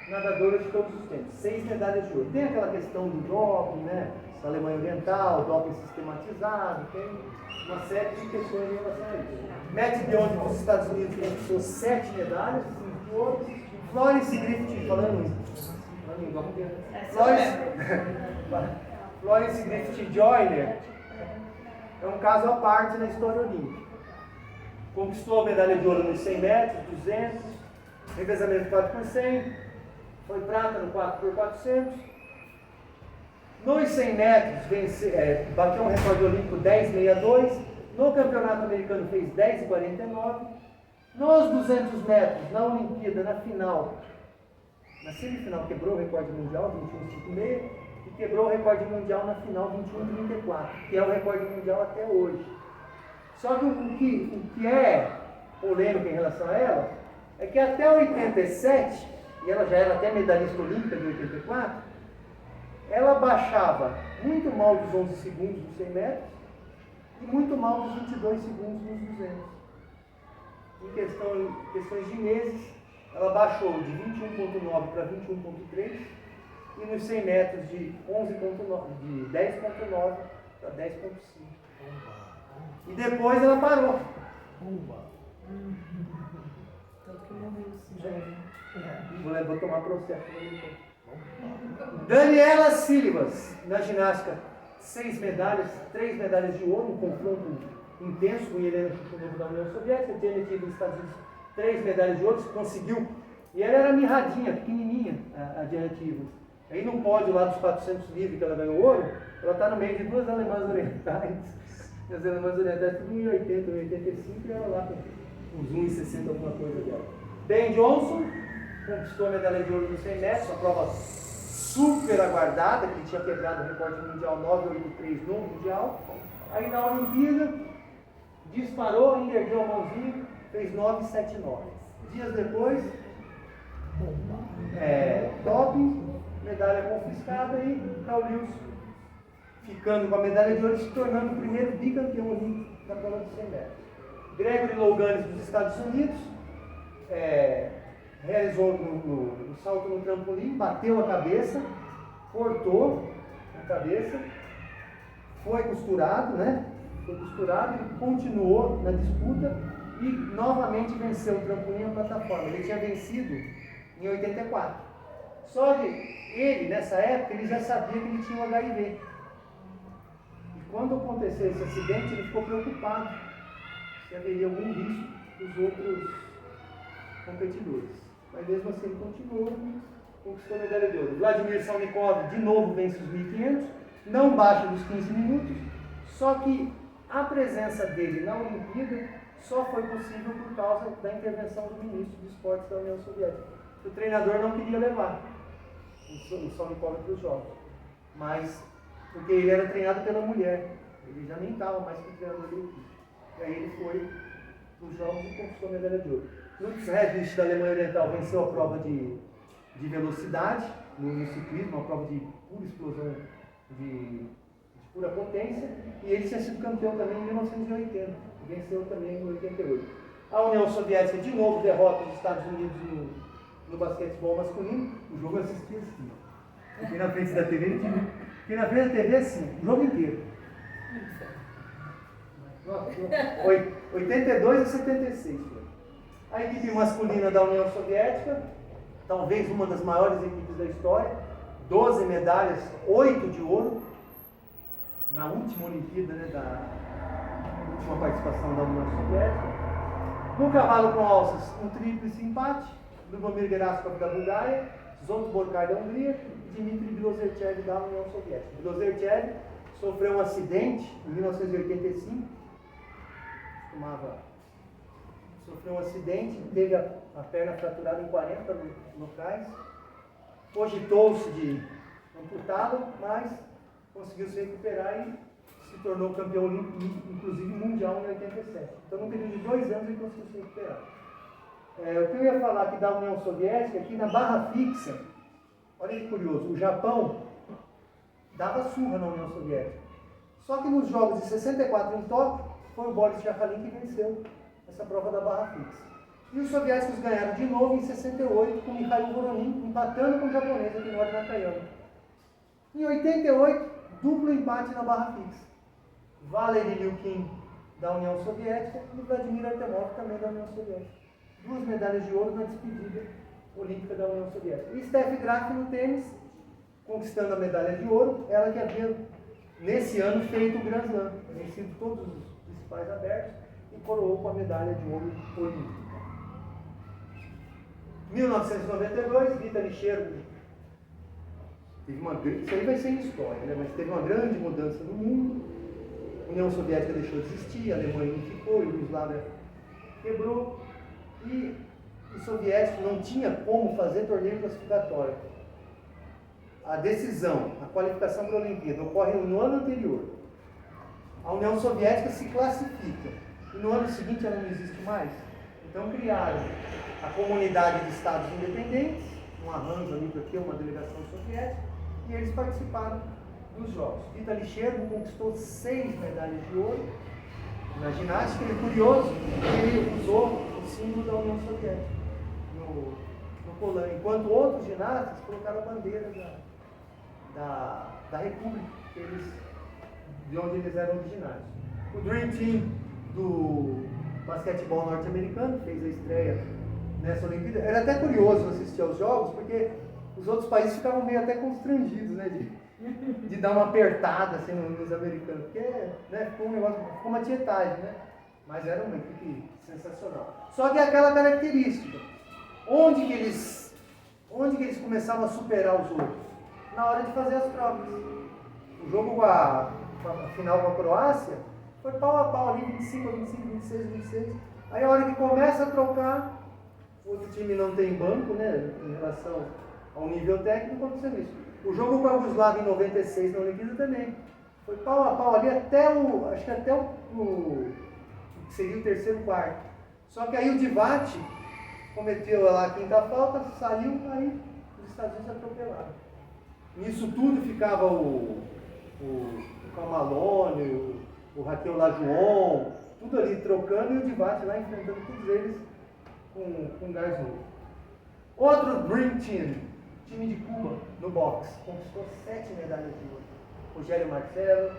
nadadoras de todos os tempos. 6 medalhas de ouro. Tem aquela questão do doping, né? Da Alemanha Oriental, doping sistematizado, tem uma série de questões em relação a isso. Matt Biondi dos Estados Unidos conquistou 7 medalhas, 5 de ouro. Florence Griffith, falando em doping, Florence Griffith Joyner é um caso à parte na história olímpica. Conquistou a medalha de ouro nos 100 metros, 200, revezamento 4x100, foi prata no 4x400. Nos 100 metros, bateu um recorde olímpico 10,62. No campeonato americano fez 10,49. Nos 200 metros, na Olimpíada, na final, na semifinal, quebrou o recorde mundial, 21,56, e quebrou o recorde mundial na final, 21,34, que é o recorde mundial até hoje. Só que o que é polêmico em relação a ela é que até 87, e ela já era até medalhista olímpica de 84, ela baixava muito mal dos 11 segundos nos 100 metros e muito mal dos 22 segundos nos 200. Em questões de meses, ela baixou de 21,9 para 21,3 e nos 100 metros de 10,9 para 10,5. E depois ela parou. Tanto que morreu esse jovem. Vou tomar processo. Daniela Silvas, na ginástica, 6 medalhas, 3 medalhas de ouro, um confronto intenso com Helena Chuchunova da União Soviética. Tinha tido nos Estados Unidos 3 medalhas de ouro, conseguiu. E ela era mirradinha, pequenininha, a Diana Tivas. Aí no pódio lá dos 400 livres que ela ganhou ouro, ela está no meio de 2 alemãs orientais. E as alemãs orientais tudo em 80, 85 e ela lá com uns 1,60 alguma coisa dela. Ben Johnson conquistou a medalha de ouro nos 100 metros, uma prova super aguardada, que ele tinha quebrado o recorde mundial 9,83 no mundial. Aí na Olimpíada, disparou, ergueu a mãozinha, fez 9,79. Dias depois, doping, medalha confiscada e Carl ficando com a medalha de ouro, se tornando o primeiro bicampeão olímpico da prova de 100 metros. Gregory Louganis dos Estados Unidos realizou no salto no trampolim, bateu a cabeça, cortou a cabeça, foi costurado, né? Foi costurado e continuou na disputa e novamente venceu o trampolim e a plataforma. Ele tinha vencido em 84. Só que ele, nessa época, ele já sabia que ele tinha o HIV. E quando aconteceu esse acidente, ele ficou preocupado se haveria algum risco dos outros competidores. Mas mesmo assim ele continuou e conquistou a medalha de ouro. Vladimir Salnikov de novo vence os 1.500, não baixa dos 15 minutos, só que A presença dele na Olimpíada só foi possível por causa da intervenção do ministro de esportes da União Soviética. O treinador não queria levar o Salnikov para os jogos, mas porque ele era treinado pela mulher, ele já nem estava mais como treinador da equipe. E aí ele foi para os jogos e conquistou a medalha de ouro. Lutz Hedwig, da Alemanha Oriental, venceu a prova de velocidade no ciclismo, uma prova de pura explosão, de pura potência, e ele tinha sido campeão também em 1980, venceu também em 88. A União Soviética de novo derrota os Estados Unidos no basquetebol masculino. O jogo eu assisti assim, fiquei na frente da TV, fiquei na frente da TV assim, o jogo inteiro. 82 a 76 foi. A equipe masculina da União Soviética, talvez uma das maiores equipes da história, 12 medalhas, 8 de ouro, na última Olimpíada, né, da última participação da União Soviética. No cavalo com alças, um tríplice empate, Lubomir Gerasimov da Bulgária, Zsolt Borkai da Hungria e Dmitry Glozerchev da União Soviética. Glozerchev sofreu um acidente em 1985, sofreu um acidente, teve a perna fraturada em 40 locais, cogitou-se de amputá-lo, mas conseguiu se recuperar e se tornou campeão olímpico, inclusive mundial, em 87. Então, no período de 2 anos, ele conseguiu se recuperar. O que eu ia falar aqui da União Soviética, aqui na barra fixa, olha que curioso, o Japão dava surra na União Soviética. Só que nos Jogos de 64 em Tóquio, foi o Boris Sakhalin que venceu essa prova da barra fixa. E os soviéticos ganharam de novo em 68 com Mikhail Voronin, empatando com o japonês aqui no Nakayama. Em 88, duplo empate na barra fixa. Valery Lyukin da União Soviética e Vladimir Artemov também da União Soviética. 2 medalhas de ouro na despedida olímpica da União Soviética. E Steffi Graf no tênis, conquistando a medalha de ouro, ela que havia nesse ano feito o Grand Slam, vencido todos os principais abertos e coroou com a medalha de ouro olímpica. 1992, Vitaly Sherman teve uma grande, isso aí vai ser história, né? Mas teve uma grande mudança no mundo. A União Soviética deixou de existir, a Alemanha unificou, a Iugoslávia quebrou e os soviéticos não tinham como fazer torneio classificatório. A decisão, a qualificação para a Olimpíada ocorre no ano anterior. A União Soviética se classifica e no ano seguinte ela não existe mais. Então criaram a Comunidade de Estados Independentes, um arranjo ali para ter uma delegação soviética, e eles participaram dos Jogos. Vitaly Sherman conquistou 6 medalhas de ouro na ginástica. E curioso, ele usou o símbolo da União Soviética no colã, enquanto outros ginastas colocaram a bandeira da República, de onde eles eram originários. O Dream Team do basquetebol norte-americano fez a estreia nessa Olimpíada. Era até curioso assistir aos jogos, porque os outros países ficavam meio até constrangidos, né, de dar uma apertada assim, nos americanos, porque, né, ficou um negócio, ficou uma tietagem, né? Mas era uma equipe sensacional. Só que é aquela característica, onde que eles começavam a superar os outros? Na hora de fazer as trocas. O jogo a final com a Croácia foi pau a pau ali, 25 a 25, 26 a 26. Aí a hora que começa a trocar, o outro time não tem banco, né, em relação ao nível técnico, aconteceu isso. O jogo com a Iugoslávia em 96 na Olimpíada também. Foi pau a pau ali até o que seria o terceiro quarto. Só que aí o Divac cometeu lá a quinta falta, saiu, aí os Estados Unidos atropelaram. Nisso tudo ficava o Camalone, o Raquel Lajoon, tudo ali trocando e o Divac lá enfrentando todos eles com gás novo. Outro Dream Team, time de Cuba, no boxe, conquistou 7 medalhas de ouro. Rogério Marcelo,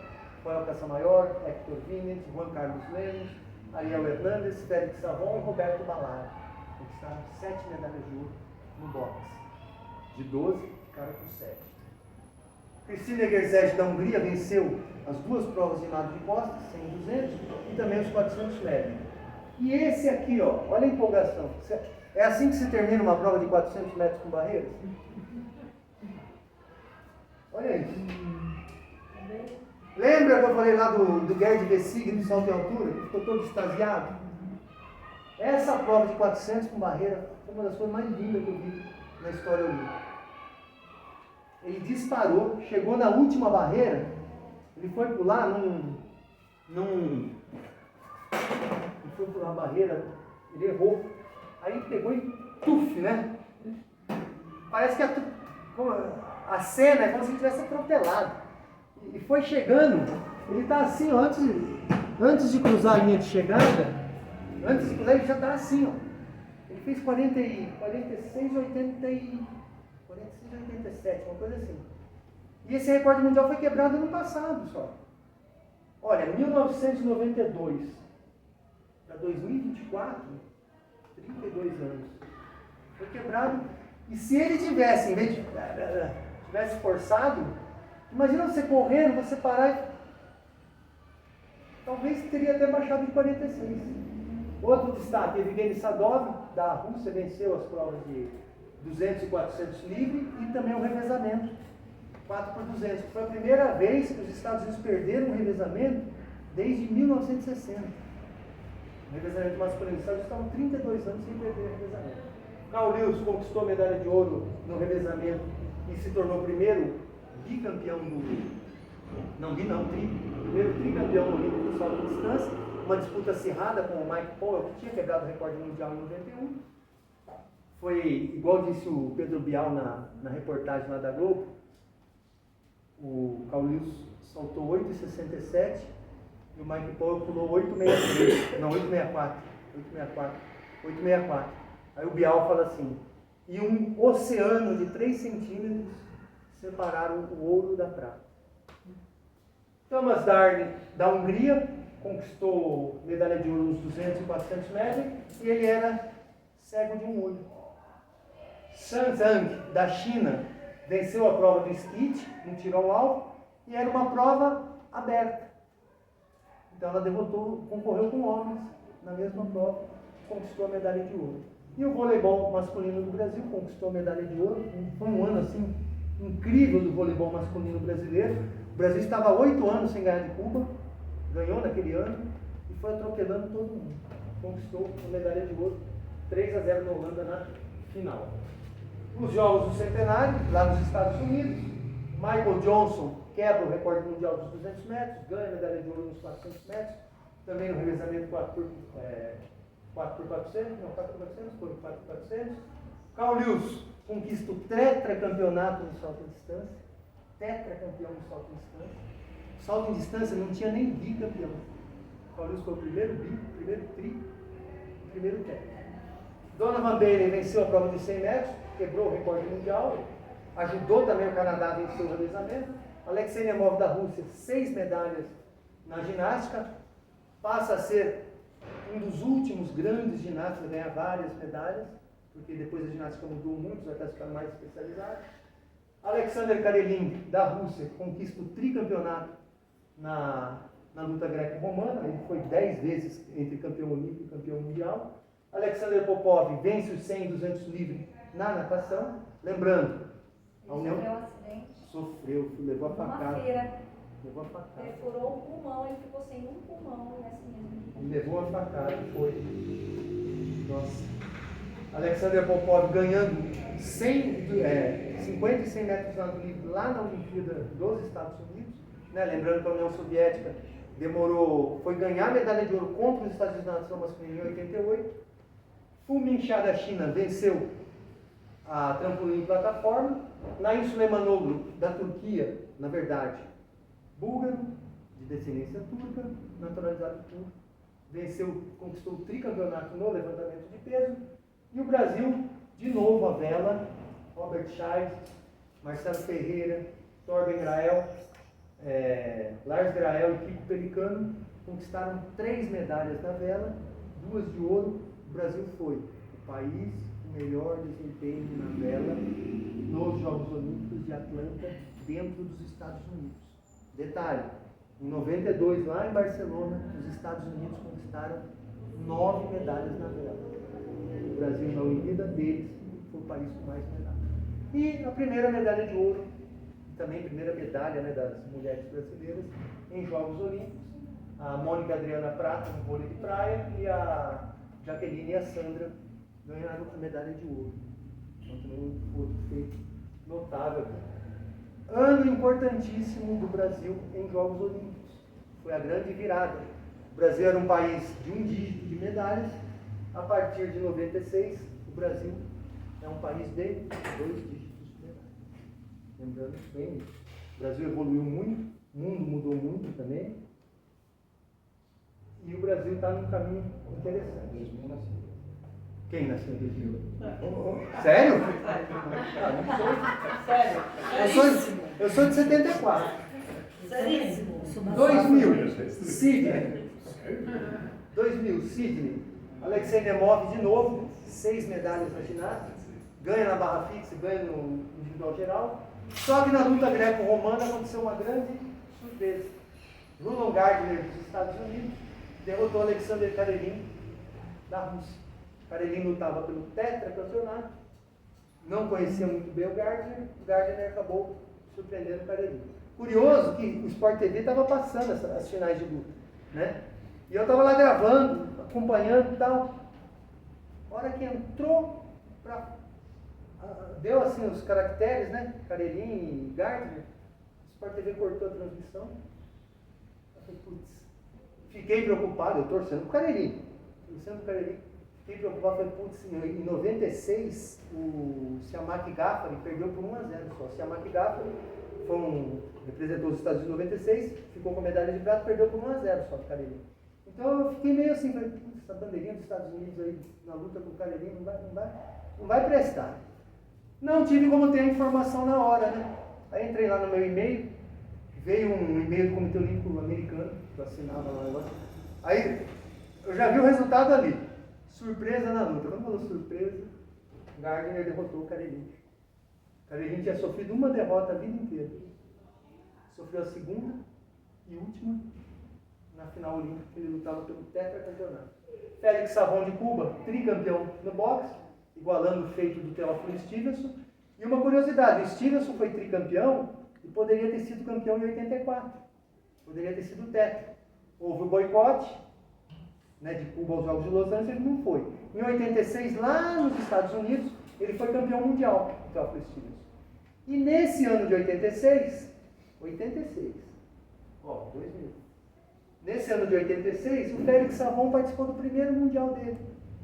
Joel Casamayor, Hector Vinet, Juan Carlos Lemos, Ariel Hernandes, Félix Savon e Roberto Ballara. Conquistaram 7 medalhas de ouro no boxe. De 12, ficaram com 7. Cristina Egerzeg da Hungria venceu as 2 provas de nado de costas, 100 e 200, e também os 400 metros. E esse aqui, ó, olha a empolgação. É assim que se termina uma prova de 400 metros com barreiras? Olha isso. Lembra que eu falei lá do Gerd Wessig, do salto em altura? Que ficou todo extasiado? Essa prova de 400 com barreira foi uma das coisas mais lindas que eu vi na história olímpica. Ele disparou, chegou na última barreira, ele foi pular ele foi pular a barreira, ele errou, aí pegou e tuf, né? Parece que a cena é como se ele tivesse atropelado. E foi chegando, ele está assim, ó, antes de cruzar a linha de chegada, antes de cruzar ele já está assim, ó. Ele fez 46,87, uma coisa assim. E esse recorde mundial foi quebrado ano passado só. Olha, 1992 para 2024, 32 anos. Foi quebrado. E se ele tivesse, em vez de tivesse forçado, imagina você correndo, você parar e talvez teria até baixado de 46. Outro destaque, Evgeny Sadov, da Rússia, venceu as provas de 200 e 400 livre e também o revezamento 4x200. Foi a primeira vez que os Estados Unidos perderam um revezamento desde 1960. O revezamento masculino. Os Estados Unidos estavam 32 anos sem perder o revezamento. Carl Lewis conquistou a medalha de ouro no revezamento e se tornou o primeiro bicampeão primeiro tricampeão olímpico do salto de distância, uma disputa acirrada com o Mike Powell, que tinha quebrado o recorde mundial em 91. Foi, igual disse o Pedro Bial na reportagem lá da Globo, o Carl Lewis saltou 8,67 e o Mike Powell pulou 8,64. Aí o Bial fala assim, e um oceano de 3 centímetros separaram o ouro da prata. Thomas Darling, da Hungria, conquistou medalha de ouro nos 200 e 400 metros e ele era cego de um olho. Sun Zhang, da China, venceu a prova do skate no tiro ao alvo e era uma prova aberta. Então ela concorreu com homens na mesma prova, conquistou a medalha de ouro. E o voleibol masculino do Brasil conquistou a medalha de ouro. Foi um ano assim incrível do voleibol masculino brasileiro. O Brasil estava 8 anos sem ganhar de Cuba, ganhou naquele ano e foi atropelando todo mundo. Conquistou a medalha de ouro, 3-0 na Holanda na final. Os Jogos do Centenário, lá nos Estados Unidos, Michael Johnson quebra o recorde mundial dos 200 metros, ganha a medalha de ouro nos 400 metros, também no revezamento 4x400. Carl Lewis conquista o tetracampeonato no salto em distância. Tetracampeão no salto em distância. O salto em distância não tinha nem bicampeão. Carl Lewis foi o primeiro bi, primeiro tri, primeiro tetra. Donovan Bailey venceu a prova de 100 metros, quebrou o recorde mundial, ajudou também o Canadá a vencer o revezamento. Alexei Nemov da Rússia, 6 medalhas na ginástica, passa a ser um dos últimos grandes ginastas a ganhar várias medalhas, porque depois a ginástica mudou muito, vai estar ficando mais especializado. Alexander Karelin, da Rússia, conquista o tricampeonato na luta greco-romana, ele foi 10 vezes entre campeão olímpico e campeão mundial. Alexander Popov vence os 100 e 200 livre na natação, lembrando, a União sofreu, levou a facada. Levou a facada. Ele furou um pulmão, ele ficou sem um pulmão nessa mesma. Levou a facada, foi. Nossa. Alexander Popov ganhando 50 e 100 metros na livre lá na Olimpíada dos Estados Unidos. Né? Lembrando que a União Soviética foi ganhar a medalha de ouro contra os Estados Unidos na natação masculina em 88. Fu Minxia da China venceu a trampolim plataforma. Naim Süleymanoglu da Turquia, na verdade, búlgaro, de descendência turca, naturalizado turco, conquistou o tricampeonato no levantamento de peso. E o Brasil, de novo, a vela, Robert Scheid, Marcelo Ferreira, Torben Grael, Lars Grael e Kiko Pelicano conquistaram 3 medalhas na vela, 2 de ouro. O Brasil foi o país com melhor desempenho na vela nos Jogos Olímpicos de Atlanta, dentro dos Estados Unidos. Detalhe, em 92, lá em Barcelona, os Estados Unidos conquistaram 9 medalhas na vela. O Brasil, na Olimpíada deles, foi o país com mais medalhas. E a primeira medalha de ouro também primeira medalha, né, das mulheres brasileiras em Jogos Olímpicos. A Mônica Adriana Prata no vôlei de praia e a Jaqueline e a Sandra ganharam a medalha de ouro. Então também foi feito notável aqui. Ano importantíssimo do Brasil em Jogos Olímpicos. Foi a grande virada. O Brasil era um país de um dígito de medalhas. A partir de 96, o Brasil é um país de 2 dígitos de medalhas. Lembrando bem isso. O Brasil evoluiu muito, o mundo mudou muito também. E o Brasil está num caminho interessante. Quem nasceu em 2000? Sério? Ah, não sou. Sério? Eu sou de 74. Seríssimo. 2000, Sydney. 2000, Sydney. Alexei Nemov de novo, 6 medalhas na ginástica. Ganha na barra fixa, ganha no individual geral. Só que na luta greco-romana aconteceu uma grande surpresa. Rulon Gardner dos Estados Unidos derrotou Alexander Karelin da Rússia. Karelin lutava pelo tetracampeonato, não conhecia muito bem o Gardner acabou surpreendendo o Karelin. Curioso que o Sport TV estava passando as finais de luta, né? E eu estava lá gravando, acompanhando e tal. A hora que entrou, deu assim os caracteres, né? Karelin e Gardner, o Sport TV cortou a transmissão. Eu falei, putz, fiquei preocupado, eu torcendo pro Karelin. Fiquei preocupado, falei, putz, em 96, o Siamak Ghaffari perdeu por 1-0 só. O Siamak Ghaffari representou os Estados Unidos em 96, ficou com a medalha de prata, perdeu por 1-0 só do Karelin. Então eu fiquei meio assim, falei, putz, essa bandeirinha dos Estados Unidos aí na luta com o Karelin não vai prestar. Não tive como ter a informação na hora, né? Aí entrei lá no meu e-mail, veio um e-mail do Comitê Olímpico Americano, que eu assinava lá agora. Aí eu já vi o resultado ali. Surpresa na luta. Quando falou surpresa, Gardner derrotou o Karelin. O Karelin tinha sofrido uma derrota a vida inteira. Sofreu a segunda e última na final olímpica, que ele lutava pelo tetracampeonato. Félix Savon de Cuba, tricampeão no boxe, igualando o feito do Teófilo Stevenson. E uma curiosidade, o Stevenson foi tricampeão e poderia ter sido campeão em 84. Poderia ter sido tetra. Houve o boicote, né, de Cuba aos Jogos de Los Angeles, ele não foi. Em 86, lá nos Estados Unidos, ele foi campeão mundial, o Teófilo Stevenson. E nesse ano de 86, 2000. Nesse ano de 86, o Félix Savon participou do primeiro mundial dele.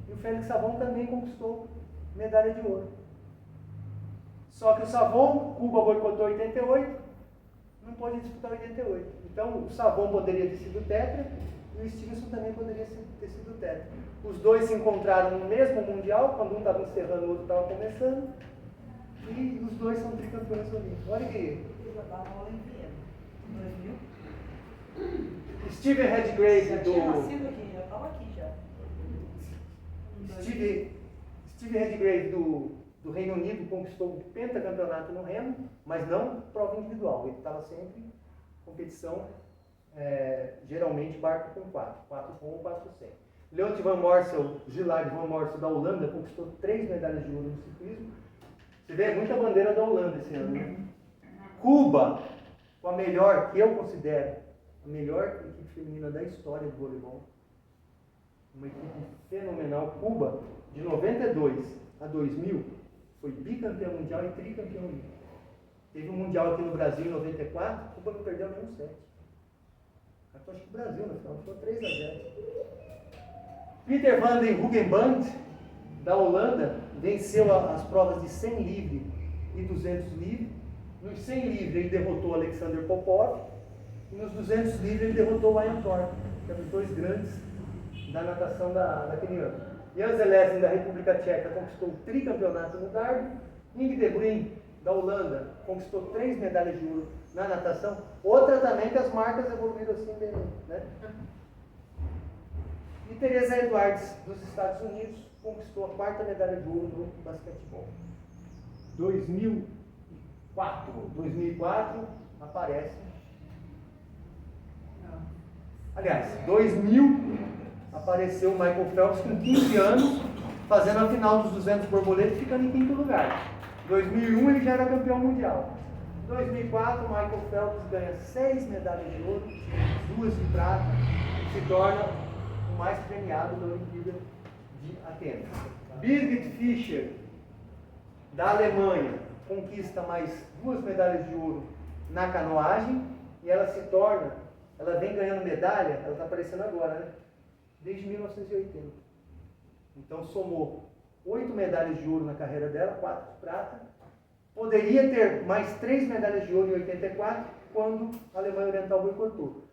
E o Félix Savon também conquistou medalha de ouro. Só que o Savon, Cuba boicotou 88, não pôde disputar 88. Então o Savon poderia ter sido tetra e o Stevenson também poderia ter sido tetra. Os dois se encontraram no mesmo mundial, quando um estava encerrando, o outro estava começando. E os dois são tricampeões olímpicos. Olha que... Eu já estava em Viena, 2000. Steven Redgrave Já tinha nascido aqui, já estava aqui já. Steven Redgrave do Reino Unido conquistou o pentacampeonato no remo, mas não prova individual. Ele estava sempre em competição, geralmente barco com 4 com 1, 4 sem. Leon van Morsel, Gilard van Morsel da Holanda, conquistou 3 medalhas de ouro no ciclismo. Você vê muita bandeira da Holanda esse ano, né? Cuba, com a melhor, que eu considero, a melhor equipe feminina da história do voleibol. Uma equipe fenomenal. Cuba, de 92 a 2000, foi bicampeã mundial e tricampeã olímpico. Teve um mundial aqui no Brasil em 94, Cuba não perdeu nenhum set. Acho que o Brasil, no final, ficou 3-0. Peter van den Hoogenband, da Holanda, venceu as provas de 100 livre e 200 livre. Nos 100 livre ele derrotou Alexander Popov. E nos 200 livre ele derrotou o Ian Thorpe, que eram os dois grandes da natação daquele ano. Jan Zelezny, da República Tcheca, conquistou o tricampeonato no dardo. Inge de Bruyn, da Holanda, conquistou 3 medalhas de ouro na natação. Outra também que as marcas evoluíram assim bem, né? E Teresa Edwards, dos Estados Unidos, conquistou a 4ª medalha de ouro no basquetebol. 2004 aparece. Aliás, 2000 apareceu o Michael Phelps com 15 anos, fazendo a final dos 200 borboletas, ficando em 5º lugar. Em 2001 ele já era campeão mundial. Em 2004, Michael Phelps ganha 6 medalhas de ouro, 2 de prata, e se torna o mais premiado da Olimpíada de Atenas. Birgit Fischer, da Alemanha, conquista mais 2 medalhas de ouro na canoagem e ela vem ganhando medalha, ela está aparecendo agora, né? Desde 1980. Então somou 8 medalhas de ouro na carreira dela, 4 de prata. Poderia ter mais 3 medalhas de ouro em 84, quando a Alemanha Oriental boicotou.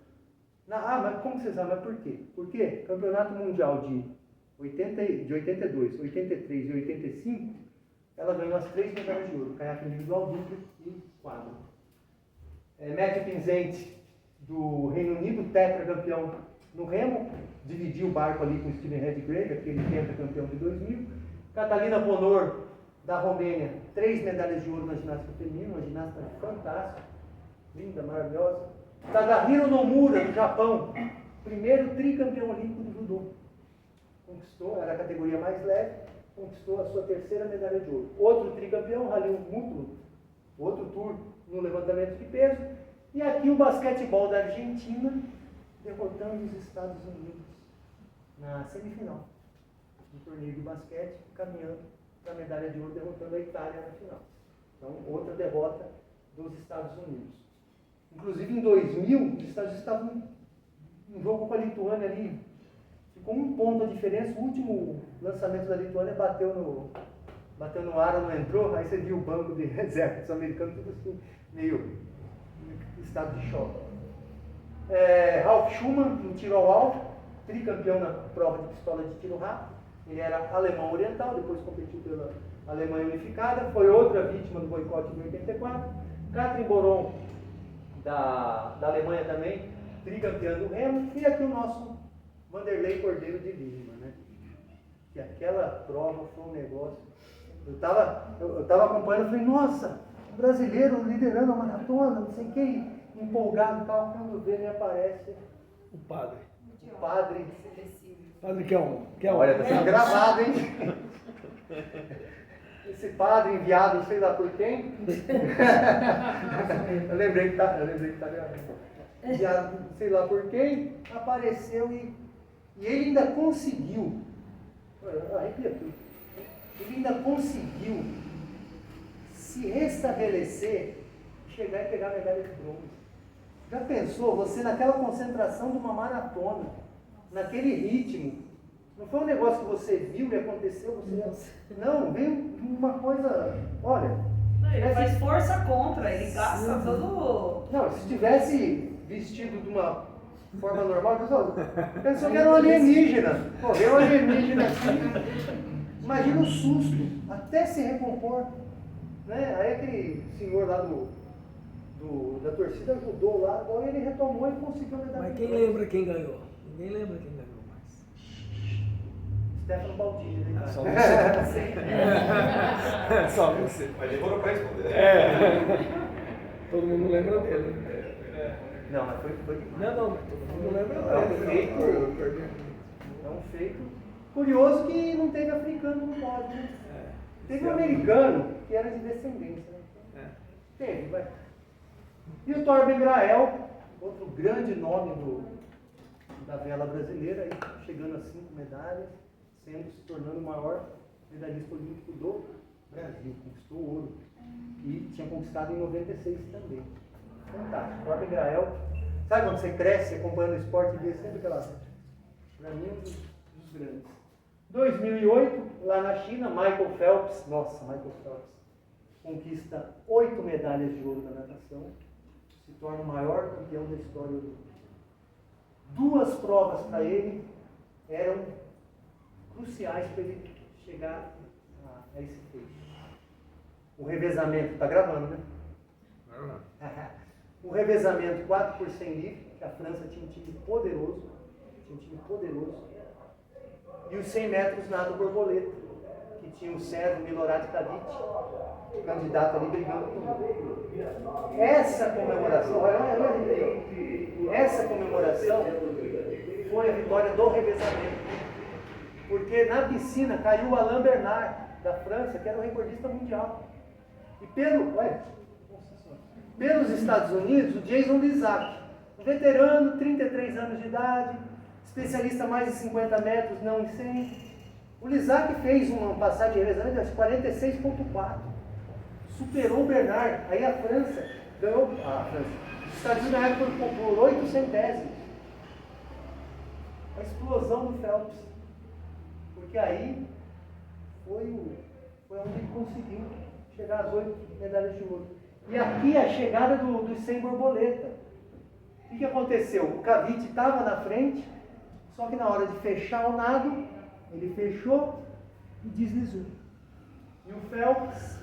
Mas como vocês sabem? Mas por quê? Porque Campeonato Mundial de 82, 83 e 85, ela ganhou as 3 medalhas de ouro, caiaque individual, duplo e quadro. Matthew Pinzente, do Reino Unido, tetracampeão no remo, dividiu o barco ali com o Steven Redgrave, aquele pentacampeão de 2000. Catalina Ponor, da Romênia, 3 medalhas de ouro na ginástica feminina, uma ginasta fantástica, linda, maravilhosa. Tadahiro Nomura, do Japão, primeiro tricampeão olímpico do judô. Conquistou, era a categoria mais leve, conquistou a sua 3ª medalha de ouro. Outro tricampeão, Halil Mutlu, outro tour no levantamento de peso. E aqui o basquetebol da Argentina, derrotando os Estados Unidos na semifinal do torneio de basquete, caminhando para a medalha de ouro, derrotando a Itália na final. Então, outra derrota dos Estados Unidos. Inclusive, em 2000, os Estados Unidos estavam em jogo com a Lituânia ali. Ficou 1 ponto a diferença. O último lançamento da Lituânia bateu no ar, não entrou. Aí você viu o banco de reserva dos americanos, tudo assim, meio estado de choque. Ralf Schumann, no tiro ao alvo, tricampeão na prova de pistola de tiro rápido. Ele era alemão oriental, depois competiu pela Alemanha Unificada, foi outra vítima do boicote de 84. Katrin Boron, da Alemanha também, tricampeã do remo. E aqui o nosso Vanderlei Cordeiro de Lima, né? Que aquela prova foi um negócio. Eu estava acompanhando e falei, nossa, brasileiro liderando a maratona, não sei o que, empolgado e tal. Quando vê, me aparece O padre. o padre. Padre quer um. Olha, está sendo gravado, hein? Esse padre enviado, sei lá por quem. eu lembrei que tá gravando. Enviado, sei lá por quem, apareceu e ele ainda conseguiu. Arrepia tudo. Ele ainda conseguiu se restabelecer, chegar e pegar a medalha de bronze. Já pensou, você naquela concentração de uma maratona, naquele ritmo, não foi um negócio que você viu e aconteceu, não, veio uma coisa, olha... Não, ele faz força contra, ele gasta todo... Não, se tivesse vestido de uma forma normal, pensou que era um alienígena, correu um alienígena assim, imagina o susto, até se recompor, né? Aí aquele senhor lá da torcida ajudou lá, então ele retomou e conseguiu a medalha. Mas quem lembra quem ganhou? Ninguém lembra quem ganhou mais. Stefano Baldini, né? Só você. Só você. Mas demorou para responder. Todo mundo lembra dele. Não, mas foi demais. Não, mas todo mundo lembra É um dele. É um feito curioso que não teve africano no pódio, né? Teve um americano que era de descendência, né? Teve, vai. E o Torben Grael, outro grande nome da vela brasileira, aí, chegando a 5 medalhas, se tornando o maior medalhista olímpico do Brasil, conquistou ouro. E tinha conquistado em 96 também. Fantástico. Torben Grael, sabe quando você cresce acompanhando o esporte e vê sempre aquela... Para mim, um dos grandes. 2008, lá na China, Michael Phelps, conquista 8 medalhas de ouro na natação, se torna o maior campeão da história olímpica. 2 provas para ele eram cruciais para ele chegar a esse feito. O revezamento, está gravando, né? O revezamento 4 por 100 livre, que a França tinha um time poderoso, e os 100 metros nado borboleta, que tinha o Sérgio Milorad Tadic, candidato ali brigando com ele. Essa comemoração foi a vitória do revezamento, porque na piscina caiu o Alain Bernard, da França, que era o recordista mundial. E Pelos Estados Unidos, o Jason Lizac, um veterano, 33 anos de idade, especialista mais de 50 metros, não em 100. O Lizac fez uma passagem relevante de 46,4. Superou o Bernard. Aí a França ganhou. Os Estados Unidos na época por 8 centésimos. A explosão do Phelps. Porque aí foi onde ele conseguiu chegar às 8 medalhas de ouro. E aqui a chegada dos 100 borboleta. O que aconteceu? O Kavit estava na frente, só que na hora de fechar o nado, ele fechou e deslizou. E o Phelps,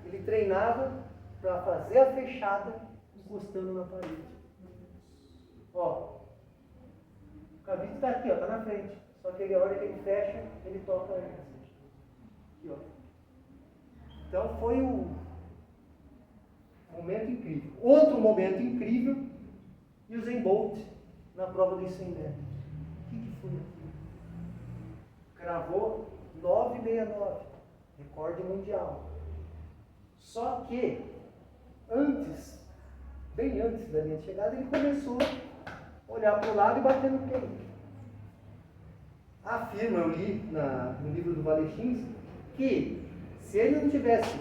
ele treinava para fazer a fechada encostando na parede. Ó, o Kavit está aqui, ó, está na frente. Só que ele, a hora que ele fecha, ele toca aqui, ó. Então foi um momento incrível. Outro momento incrível, Usain Bolt na prova dos 100 metros. O que foi aquilo? Cravou 9,69, recorde mundial. Só que bem antes da linha de chegada, ele começou a olhar para o lado e bater no peito. Afirma, eu li no livro do Valechins, que se ele não tivesse,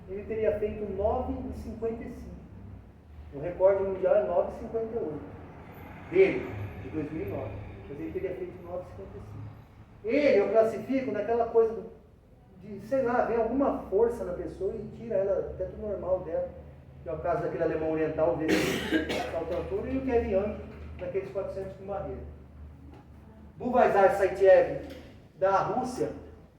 ele teria feito 9,55. O recorde mundial é 9,58. Dele, de 2009. Mas ele teria feito 9,55. Ele, eu classifico naquela coisa de, sei lá, vem alguma força na pessoa e tira ela até do normal dela. Que é o caso daquele alemão oriental, o salto e o Kevin Young, naqueles 400 com barreira. Buvazar Saitiev, da Rússia,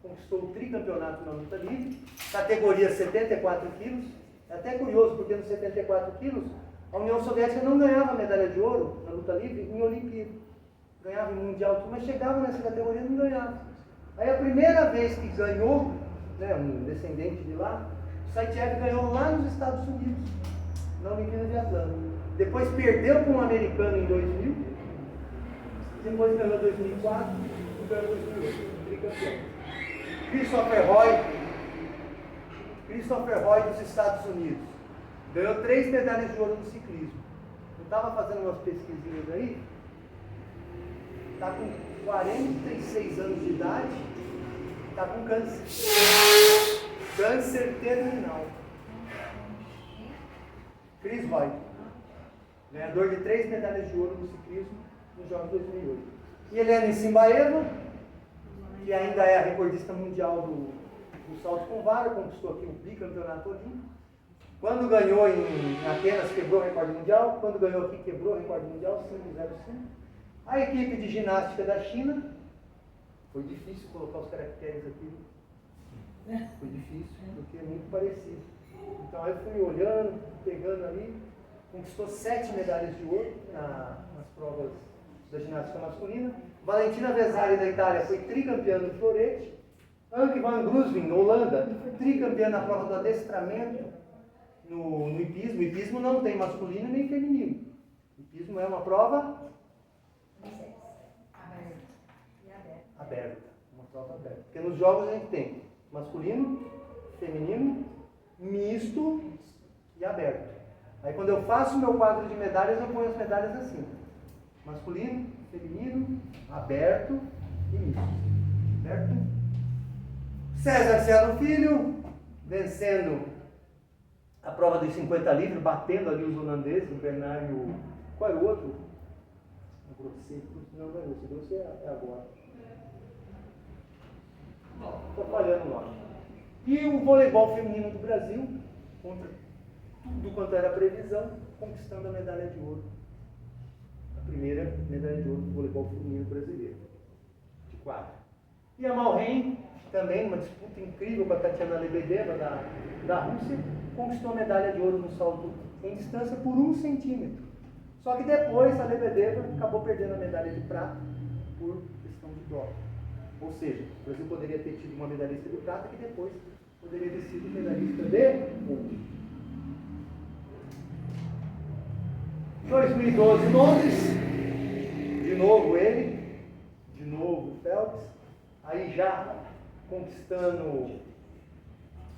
conquistou o tricampeonato na luta livre, categoria 74 quilos. É até curioso, porque nos 74 quilos, a União Soviética não ganhava medalha de ouro na luta livre em Olimpíada. Ganhava em Mundial, mas chegava nessa categoria e não ganhava. Aí a primeira vez que ganhou, né, um descendente de lá, o Saitiev ganhou lá nos Estados Unidos, na Olimpíada de Atlanta. Depois perdeu para um americano em 2000, depois ganhou em 2004 e ganhou em 2008, tricampeão. Christopher Roy dos Estados Unidos. Ganhou 3 medalhas de ouro no ciclismo. Eu estava fazendo umas pesquisinhas aí. Está com 46 anos de idade. Está com câncer. Câncer terminal. Chris Roy. Ganhador de 3 medalhas de ouro no ciclismo nos Jogos 2008. E Helena Simbaeva, que ainda é a recordista mundial do salto com vara, conquistou aqui o bicampeonato olímpico. Quando ganhou em Atenas, quebrou o recorde mundial. Quando ganhou aqui, quebrou o recorde mundial, 5,05. A equipe de ginástica da China, foi difícil colocar os caracteres aqui. Foi difícil, porque é muito parecido. Então aí eu fui olhando, pegando ali, conquistou 7 medalhas de ouro nas provas da ginástica masculina. Valentina Vesari, da Itália, foi tricampeã no florete. Anke van Grusvin, Holanda, foi tricampeã na prova do adestramento no hipismo. O hipismo não tem masculino nem feminino. O hipismo é uma prova aberta. Uma prova aberta. Porque nos jogos a gente tem masculino, feminino, misto e aberto. Aí quando eu faço o meu quadro de medalhas, eu ponho as medalhas assim: masculino, feminino, aberto e misto. Certo? César Cielo Filho, vencendo a prova dos 50 livros, batendo ali os holandeses, o Bernard e o... Qual era o outro? O Grosset. Não é o Grosset, é agora. Estou falhando o nome. E o voleibol feminino do Brasil, contra tudo quanto era previsão, conquistando a medalha de ouro. A primeira medalha de ouro do voleibol feminino brasileiro. De quadra. E a Malheim, também uma disputa incrível com a Tatiana Lebedeva da Rússia, conquistou a medalha de ouro no salto em distância por 1 centímetro. Só que depois a Lebedeva acabou perdendo a medalha de prata por questão de doping. Ou seja, o Brasil poderia ter tido uma medalhista de prata que depois poderia ter sido medalhista de ouro. 2012 Londres, de novo ele, de novo o Phelps, aí já conquistando,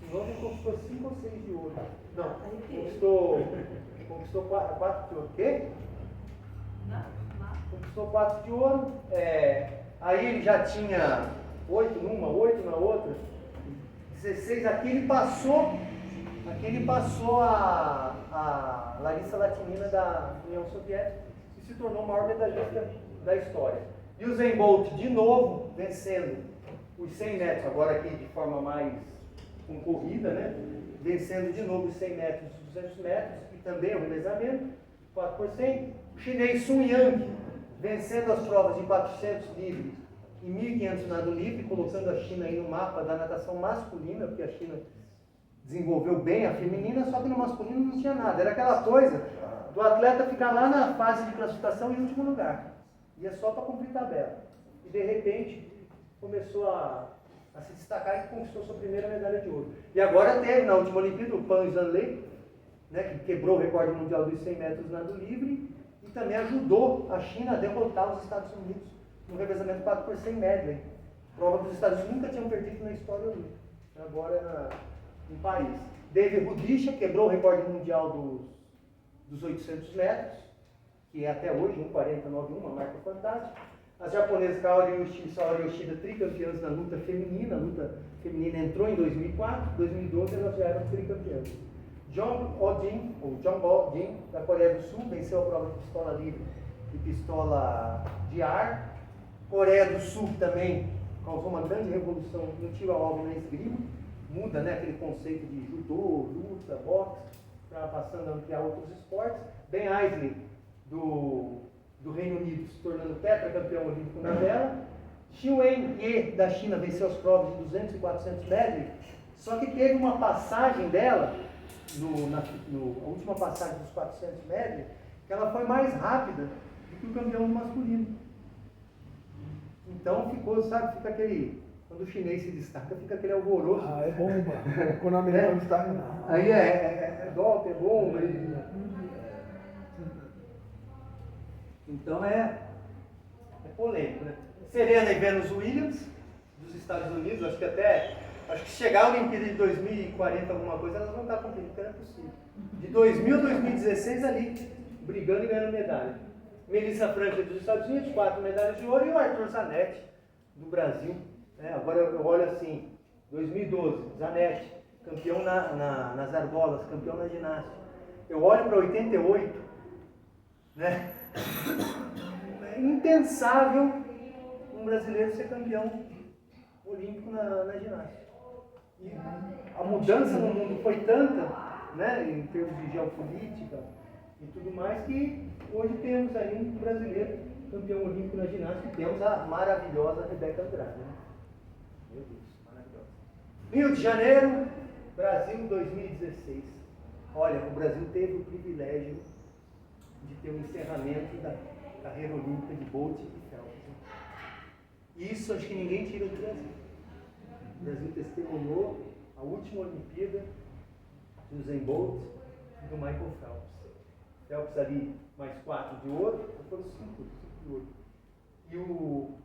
em Londres conquistou 5 ou 6 de ouro. Não, Arrepiei. conquistou 4 de ouro. O quê? Não. Conquistou 4 de ouro. Aí ele já tinha 8 numa, 8 na outra, 16. Aqui ele passou a Larissa Latinin da União Soviética e se tornou o maior medalhista da história. E o Usain Bolt, de novo, vencendo os 100 metros, agora aqui de forma mais concorrida, né? Vencendo de novo os 100 metros, os 200 metros e também o revezamento, 4%. O chinês Sun Yang, vencendo as provas de 400 livres e 1.500 nado livre, colocando a China aí no mapa da natação masculina, porque a China desenvolveu bem a feminina, só que no masculino não tinha nada. Era aquela coisa do atleta ficar lá na fase de classificação em último lugar. Ia só para cumprir tabela. E de repente começou a se destacar e conquistou sua primeira medalha de ouro. E agora teve na última Olimpíada o Pan Stanley, né, que quebrou o recorde mundial dos 100 metros nado livre e também ajudou a China a derrotar os Estados Unidos no revezamento 4 por 100 medley. Prova que os Estados Unidos nunca tinham perdido na história olímpica. Agora em Paris. David Rudisha quebrou o recorde mundial dos 800 metros, que é até hoje 1,49,1, uma marca fantástica. As japonesas Kaori Yoshida e Saori Yoshida, tricampeãs na luta feminina. A luta feminina entrou em 2004, em 2012 elas já eram tricampeãs. Jong Ho-jin, da Coreia do Sul, venceu a prova de pistola livre e pistola de ar. Coreia do Sul também causou uma grande revolução no tiro ao alvo na esgrima. Muda, né, aquele conceito de judô, luta, boxe, passando a ampliar outros esportes. Ben Aisley, do Reino Unido, se tornando tetracampeão olímpico na vela. Xi Wenye, da China, venceu as provas de 200 e 400 medley, só que teve uma passagem dela, a última passagem dos 400 medley, que ela foi mais rápida do que o campeão masculino. Então ficou, sabe, fica aquele... Quando o chinês se destaca, fica aquele alvoroço. Ah, é bomba. Quando a americana destaca, não. Aí é golpe, é bomba. Então é polêmico, né? Serena e Venus Williams, dos Estados Unidos, acho que chegar a Olimpíada de 2040, alguma coisa, elas vão estar competindo, porque não é possível. De 2000 a 2016 ali, brigando e ganhando medalha. Melissa Franklin dos Estados Unidos, 4 medalhas de ouro, e o Arthur Zanetti, do Brasil. Agora eu olho assim, 2012, Zanetti, campeão nas argolas, campeão na ginástica. Eu olho para 88, né? É impensável um brasileiro ser campeão olímpico na ginástica. E a mudança no mundo foi tanta, né, em termos de geopolítica e tudo mais, que hoje temos aí um brasileiro campeão olímpico na ginástica e temos a maravilhosa Rebeca Andrade, né? Meu Deus, maravilhosa. Rio de Janeiro, Brasil 2016. Olha, o Brasil teve o privilégio de ter o encerramento da carreira olímpica de Bolt e Phelps. Isso acho que ninguém tira do Brasil. O Brasil testemunhou a última Olimpíada do Usain Bolt e do Michael Phelps. Phelps ali mais 4 de ouro, foram 5 de ouro.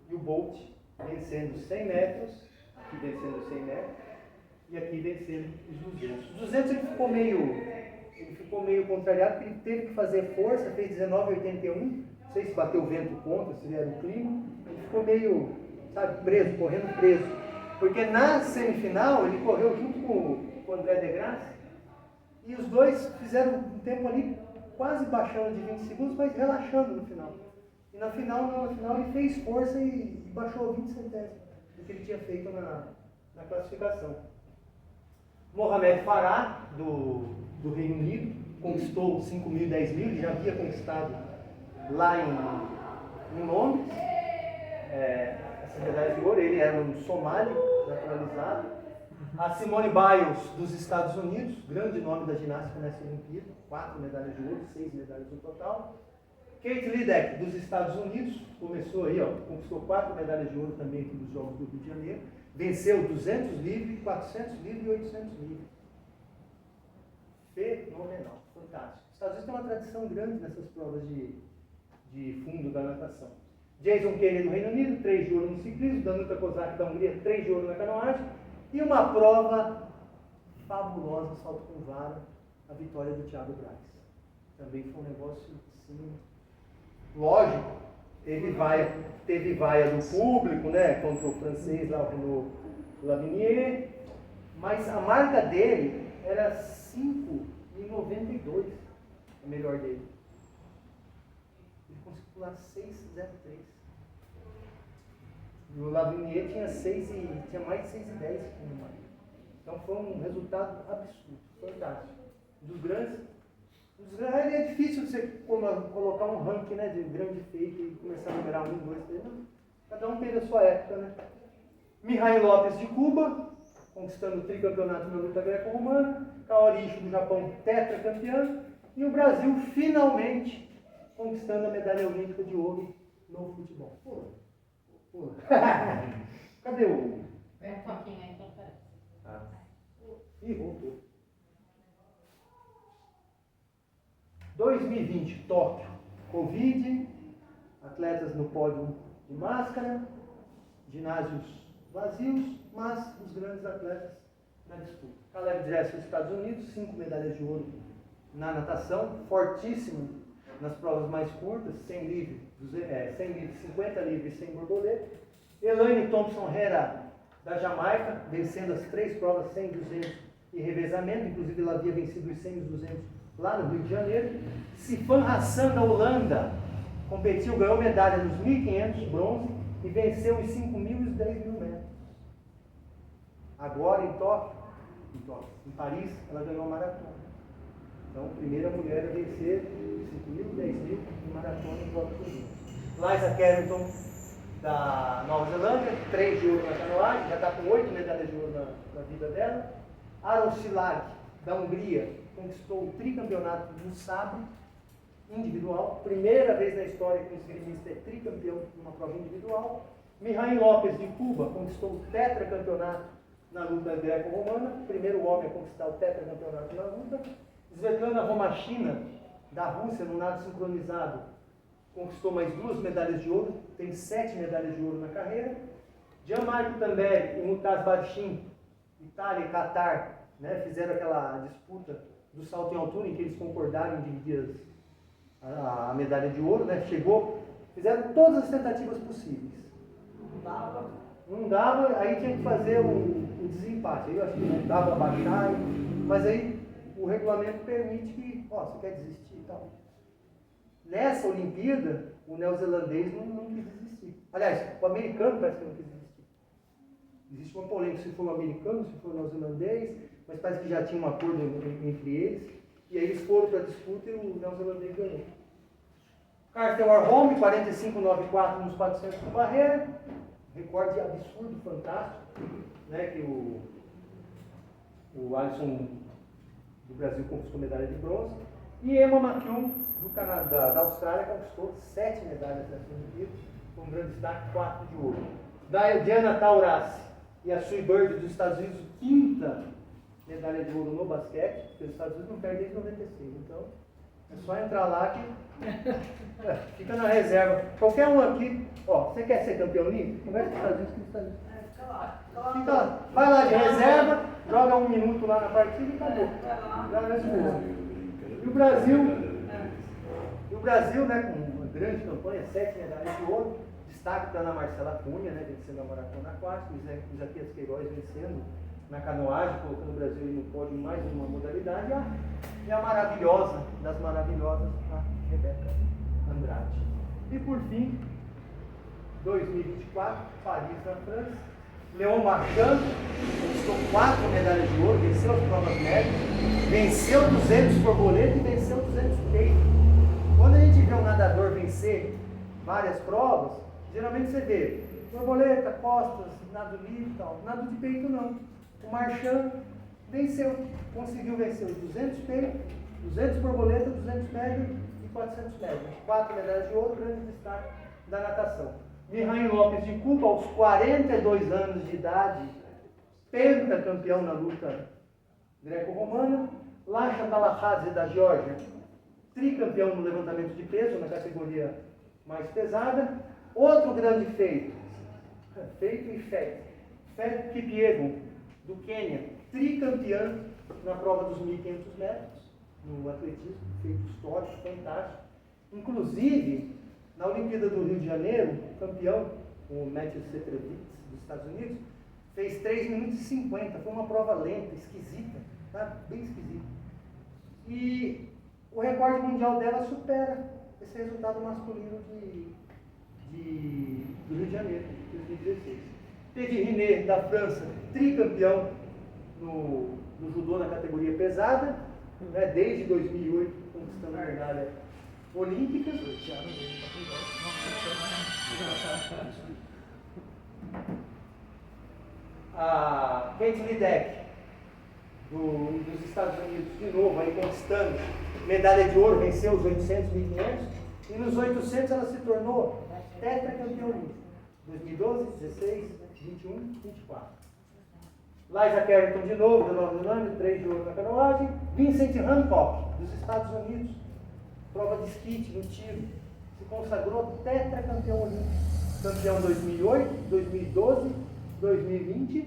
E o Bolt vencendo 100 metros, aqui vencendo 100 metros, e aqui vencendo os 200. Os 200 ele ficou meio contrariado, porque ele teve que fazer força, fez 19,81, não sei se bateu o vento contra, se era o clima, ele ficou meio, sabe, preso, correndo preso. Porque na semifinal ele correu junto com o André de Grasse, e os dois fizeram um tempo ali quase baixando de 20 segundos, mas relaxando no final. E na final ele fez força e baixou 20 centésimos do que ele tinha feito na classificação. Mohamed Farah, do Reino Unido, conquistou 5 mil e 10 mil, ele já havia conquistado lá em Londres, essa medalha de ouro. Ele era um somali naturalizado. A Simone Biles, dos Estados Unidos, grande nome da ginástica nessa Olimpíada, 4 medalhas de ouro, 6 medalhas no total. Kate Ledeck, dos Estados Unidos, começou aí, conquistou 4 medalhas de ouro também aqui dos Jogos do Rio de Janeiro, venceu 200 livre, 400 livre e 800 livre. Fenomenal, fantástico. Os Estados Unidos têm uma tradição grande nessas provas de fundo da natação. Jason Kenney, do Reino Unido, 3 de ouro no ciclismo. Danuta Kozak, da Hungria, 3 de ouro na canoagem. E uma prova fabulosa no salto com vara, a vitória do Thiago Braz. Também foi um negócio, assim, lógico, teve vaia do público, né, contra o francês lá no Lavinier, mas a marca dele era 5,92, a melhor dele. Ele conseguiu pular 6,03. E o Lavinier tinha mais de 6,10 no mar. Então foi um resultado absurdo, fantástico. Dos grandes, é difícil você colocar um ranking, né, de grande feito e começar a numerar 1, 2, 3, não. Cada um teve a sua época, né? Mihail Lopes de Cuba, conquistando o tricampeonato na luta greco-romana, Kaori do Japão, tetracampeão, e o Brasil finalmente conquistando a medalha olímpica de ouro no futebol. Pula. Cadê o... Põe um pouquinho aí pra trás. Ih, voltou. 2020, Tóquio. Covid, atletas no pódio de máscara, ginásios vazios, mas os grandes atletas na disputa. Caleb Dressel dos Estados Unidos, 5 medalhas de ouro na natação, fortíssimo nas provas mais curtas, 100 livre, 50 livre e 100 borboleta. Elaine Thompson-Herah, da Jamaica, vencendo as 3 provas, 100, 200 e revezamento, inclusive ela havia vencido os 100 e os 200 lá no Rio de Janeiro. Sifan Hassan, da Holanda, competiu, ganhou medalha nos 1.500, bronze, e venceu os 5.000 e os 10.000 metros. Agora em Paris, ela ganhou a maratona. Então, primeira mulher a vencer 5.000, 10.000 em maratona em prova por dia. Liza Carrington, da Nova Zelândia, 3 de ouro na canoagem, já está com 8 medalhas de ouro na vida dela. Aron Silag, da Hungria, conquistou o tricampeonato no sabre individual. Primeira vez na história que um esgrimista é tricampeão numa prova individual. Mihail Lopes, de Cuba, conquistou o tetracampeonato na luta greco-romana. Primeiro homem a conquistar o tetracampeonato na luta. Svetlana Romashina, da Rússia, no nado sincronizado, conquistou mais 2 medalhas de ouro, tem 7 medalhas de ouro na carreira. Gianmarco Tamberi e Mutaz Barshin, Itália e Catar, né, fizeram aquela disputa do salto em altura, em que eles concordaram em dividir a medalha de ouro, né, fizeram todas as tentativas possíveis. Não dava, aí tinha que fazer o desempate. Aí eu acho que não dava abaixar, mas aí o regulamento permite que, você quer desistir e tal. Nessa Olimpíada, o neozelandês não quis desistir. Aliás, o americano parece que não quis desistir. Existe uma polêmica se foi o americano, se foi o neozelandês, mas parece que já tinha um acordo entre eles. E aí eles foram para a disputa e o neozelandês ganhou. Carter Warholm, 45,94 nos 400 com barreira. Recorde absurdo, fantástico, né, que o Alisson do Brasil conquistou medalha de bronze. E Emma McHugh, do Canadá, da Austrália, conquistou 7 medalhas nessa Olimpíada, com um grande destaque, 4 de ouro. Diana Taurasi e a Sue Bird dos Estados Unidos, 5ª medalha de ouro no basquete, porque os Estados Unidos não perdem desde 96, então é só entrar lá que fica na reserva. Qualquer um aqui, você quer ser campeão olímpico? Conversa com os Estados Unidos, que os Estados Unidos. Fica lá. Fica lá. Vai lá de reserva, joga 1 minuto lá na partida e acabou. Já resolveu. E o Brasil, né, com uma grande campanha, 7 medalhas de ouro, destaque está na Marcela Cunha, né, vencendo a maratona aquática, o Isaquias Queiroz vencendo na canoagem, colocando o Brasil no pódio em mais uma modalidade, e a maravilhosa, das maravilhosas, a Rebeca Andrade. E por fim, 2024, Paris, na França, Leon Marchand conquistou 4 medalhas de ouro, venceu as provas médias, venceu 200 borboleta e venceu 200 peito. Quando a gente vê um nadador vencer várias provas, geralmente você vê borboleta, costas, nado livre e tal. Nado de peito não. O Marchand venceu, conseguiu vencer os 200 peito, 200 borboleta, 200 médio e 400 médio. 4 medalhas de ouro, grande destaque da natação. Mihail Lopes de Cuba, aos 42 anos de idade, pentacampeão na luta greco-romana. Lasha Talahadze, da Geórgia, tricampeão no levantamento de peso, na categoria mais pesada. Outro grande feito e feito, Faith Kipyegon, do Quênia, tricampeã na prova dos 1.500 metros, no atletismo, feito histórico, fantástico. Inclusive, na Olimpíada do Rio de Janeiro, o campeão, o Matthew Setrovitz, dos Estados Unidos, fez 3 minutos e 50. Foi uma prova lenta, esquisita, tá? Bem esquisita. E o recorde mundial dela supera esse resultado masculino do Rio de Janeiro, 2016. Teddy Riner, da França, tricampeão no judô na categoria pesada, né, desde 2008, conquistando a medalha olímpica. A Kate Ledeck, dos Estados Unidos, de novo, aí conquistando medalha de ouro, venceu os 800, 1500, e nos 800 ela se tornou tetracampeã olímpica. 2012, 16, 21, 24. Liza Carrington de novo, da Nova Zelândia, 3 de ouro na canoagem. Vincent Hancock, dos Estados Unidos, prova de skate no tiro, se consagrou tetracampeão olímpico. Campeão 2008, 2012, 2020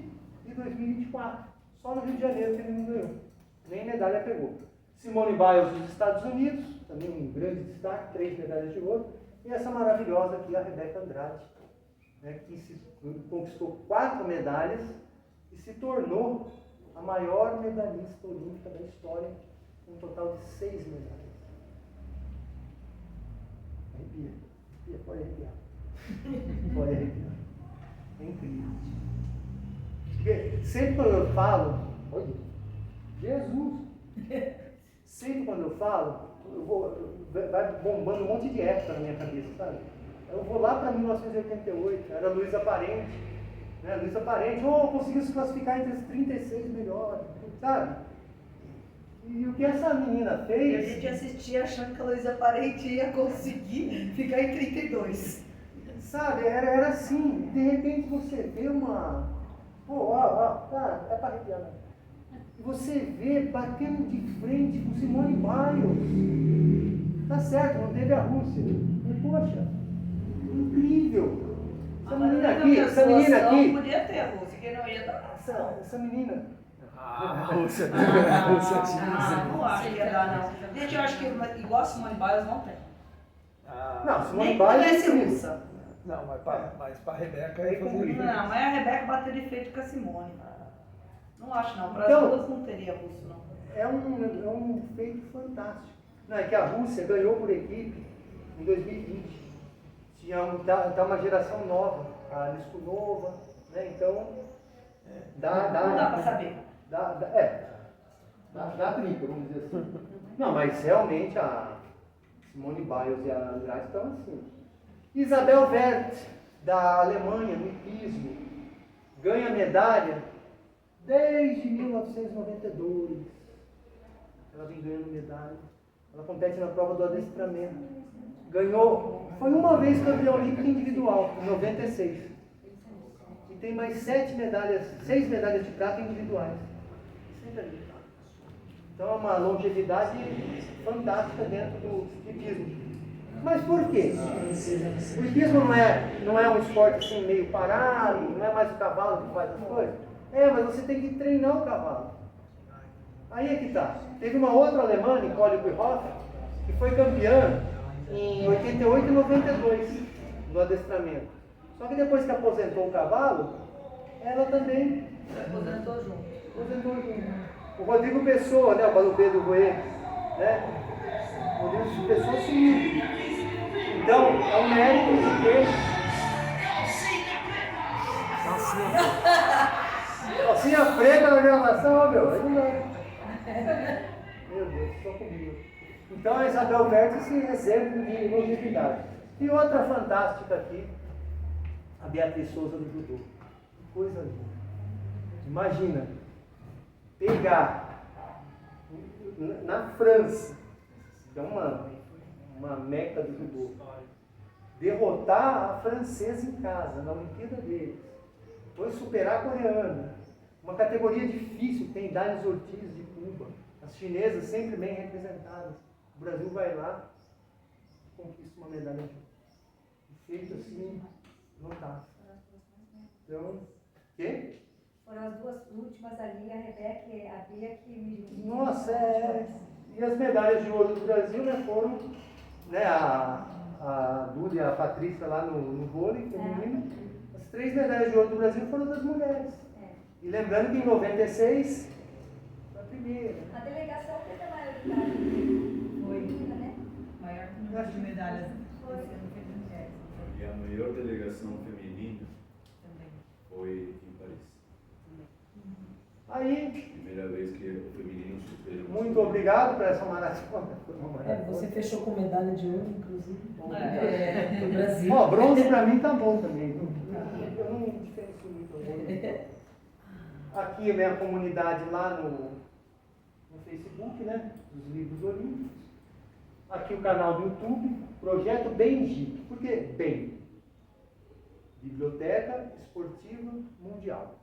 e 2024. Só no Rio de Janeiro que ele não ganhou. Nem medalha pegou. Simone Biles dos Estados Unidos, também um grande destaque, 3 medalhas de ouro. E essa maravilhosa aqui, a Rebeca Andrade, né, que conquistou 4 medalhas e se tornou a maior medalhista olímpica da história, com um total de 6 medalhas. Arrepia. Pode arrepiar. Pode arrepiar. É incrível. Porque sempre quando eu falo, olha, Jesus, sempre quando eu falo, vai bombando um monte de época na minha cabeça, sabe? Eu vou lá para 1988, era Luísa Parente, né? Luísa Parente, conseguiu se classificar entre os 36 melhores, sabe? E o que essa menina E a fez... gente assistia achando que a Luísa Parente ia conseguir ficar em 32. Sabe, era assim, de repente você vê uma... cara, é para arrepiar, né? Você vê batendo de frente com Simone Biles. Tá certo, não teve a Rússia. Mas, poxa, incrível. Essa menina aqui... Podia ter a Rússia, que não ia dar. Essa menina... A Rússia Não acho que ia dar, não. Gente, eu acho que igual a Simone Biles não tem. Não, Simone Nem Biles... parece russa. Não, mas para a Rebeca É é fazer. Não, mas a Rebeca bateu de frente com a Simone. Não acho não, para Então, as duas não teria russo não. É um feito fantástico. Não, é que a Rússia ganhou por equipe em 2020. Tá uma geração nova, a Liskunova, né? Então, Não dá para saber. Dá tripa, vamos dizer assim. Não, mas realmente a Simone Biles e a Andrade estão assim. Isabel Wert, da Alemanha, no hipismo, ganha medalha desde 1992. Ela vem ganhando medalha. Ela compete na prova do adestramento. Ganhou, foi uma vez campeã olímpica individual, em 96. E tem mais 6 medalhas de prata individuais. Sempre ali. Então é uma longevidade fantástica dentro do hipismo. Mas por quê? O hipismo não é um esporte assim meio parado, não é mais o cavalo que faz as coisas. Mas você tem que treinar o cavalo. Aí é que tá. Teve uma outra alemã, Nicole Kuyhofer, que foi campeã em 88 e 92 no adestramento. Só que depois que aposentou o cavalo, ela também Aposentou junto. aposentou junto. O Rodrigo Pessoa, né, o Balubê do Goiás, né? O Rodrigo Pessoa sumiu. Então, é um mérito de ter. Calcinha preta na gravação, meu, aí não dá. Meu Deus, só comigo. Então a Isabel Wert esse exemplo de longevidade. E outra fantástica aqui, a Beatriz Souza do judô. Que coisa linda. Imagina, pegar na França, que é uma meca do judô, derrotar a francesa em casa, na Olimpíada deles, depois superar a coreana, uma categoria difícil, tem Danis Ortiz de Cuba, as chinesas sempre bem representadas. O Brasil vai lá e conquista uma medalha de ouro. Feito assim, fantástico. Então, quê? Foram as duas últimas ali, a Rebeca e a Bia que me... Nossa, e as medalhas de ouro do Brasil, né, foram, né, a Duda e a Patrícia lá no vôlei feminino. As 3 medalhas de ouro do Brasil foram das mulheres. E lembrando que em 96 foi a primeira. A delegação fez a maioridade. Foi. Né? O maior número de medalhas Foi. esse ano foi de mulheres. E a maior delegação feminina Também. foi em Paris. Aí, Primeira vez que o feminino superou. muito obrigado por essa maratona. Foi uma maratona. Você fechou com medalha de ouro, inclusive, do É. Brasil. Ó, bronze pra mim tá bom também. Eu não diferencio muito o ouro. Aqui é a minha comunidade lá no Facebook, né? Dos livros olímpicos. Aqui o canal do YouTube, Projeto Bem GIP. Por que bem? Biblioteca Esportiva Mundial.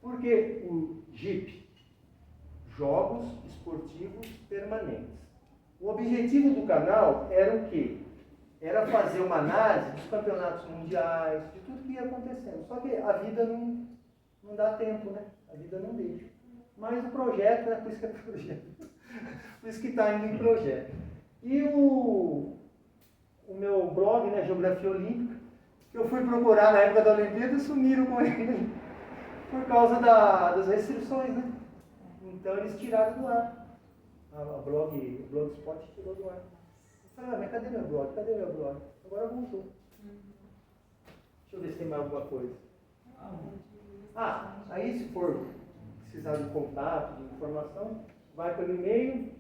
Por que o GIP? Jogos Esportivos Permanentes. O objetivo do canal era o quê? Era fazer uma análise dos campeonatos mundiais, de tudo que ia acontecendo. Só que a vida não dá tempo, né? A vida não deixa. Mas o projeto, é por isso que é projeto. Por isso que está indo em projeto. E o meu blog, né, Geografia Olímpica, que eu fui procurar na época da Olimpíada, sumiram com ele por causa das restrições, né? Então eles tiraram do ar. O Blogspot tirou do ar. Eu falei, mas cadê meu blog? Cadê meu blog? Agora voltou. Deixa eu ver se tem mais alguma coisa. Aí se for precisar de contato, de informação, vai pelo e-mail.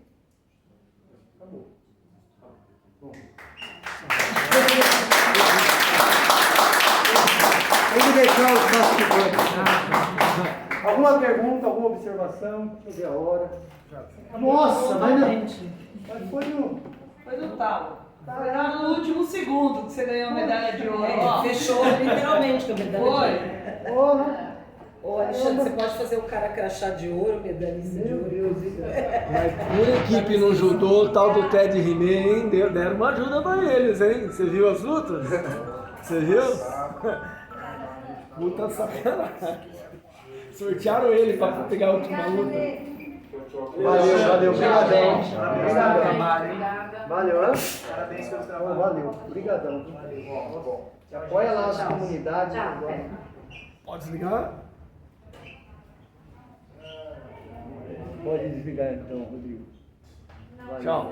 Acabou. Bom. Tem que deixar os participantes. Alguma pergunta, alguma observação? Deixa eu ver a hora. Nossa, mas foi no... Foi no talo. Foi no último segundo que você ganhou a medalha de ouro. Ó. Fechou literalmente com a medalha de ouro. Foi. Porra! Ô, Alexandre, você pode fazer o cara crachá de ouro, medalhista de Meu ouro. Deus, Mas por equipe no judô, o tal do Ted Rimé, hein? Deram uma ajuda pra eles, hein? Você viu as lutas? Você viu? Puta sacanagem. Sortearam ele pra pegar a última luta. Valeu, obrigadão. Obrigada. Valeu, hã? Parabéns pelo trabalho. Valeu, obrigadão. Apoia lá as comunidades. Pode desligar? Pode desligar então, Rodrigo. Tchau.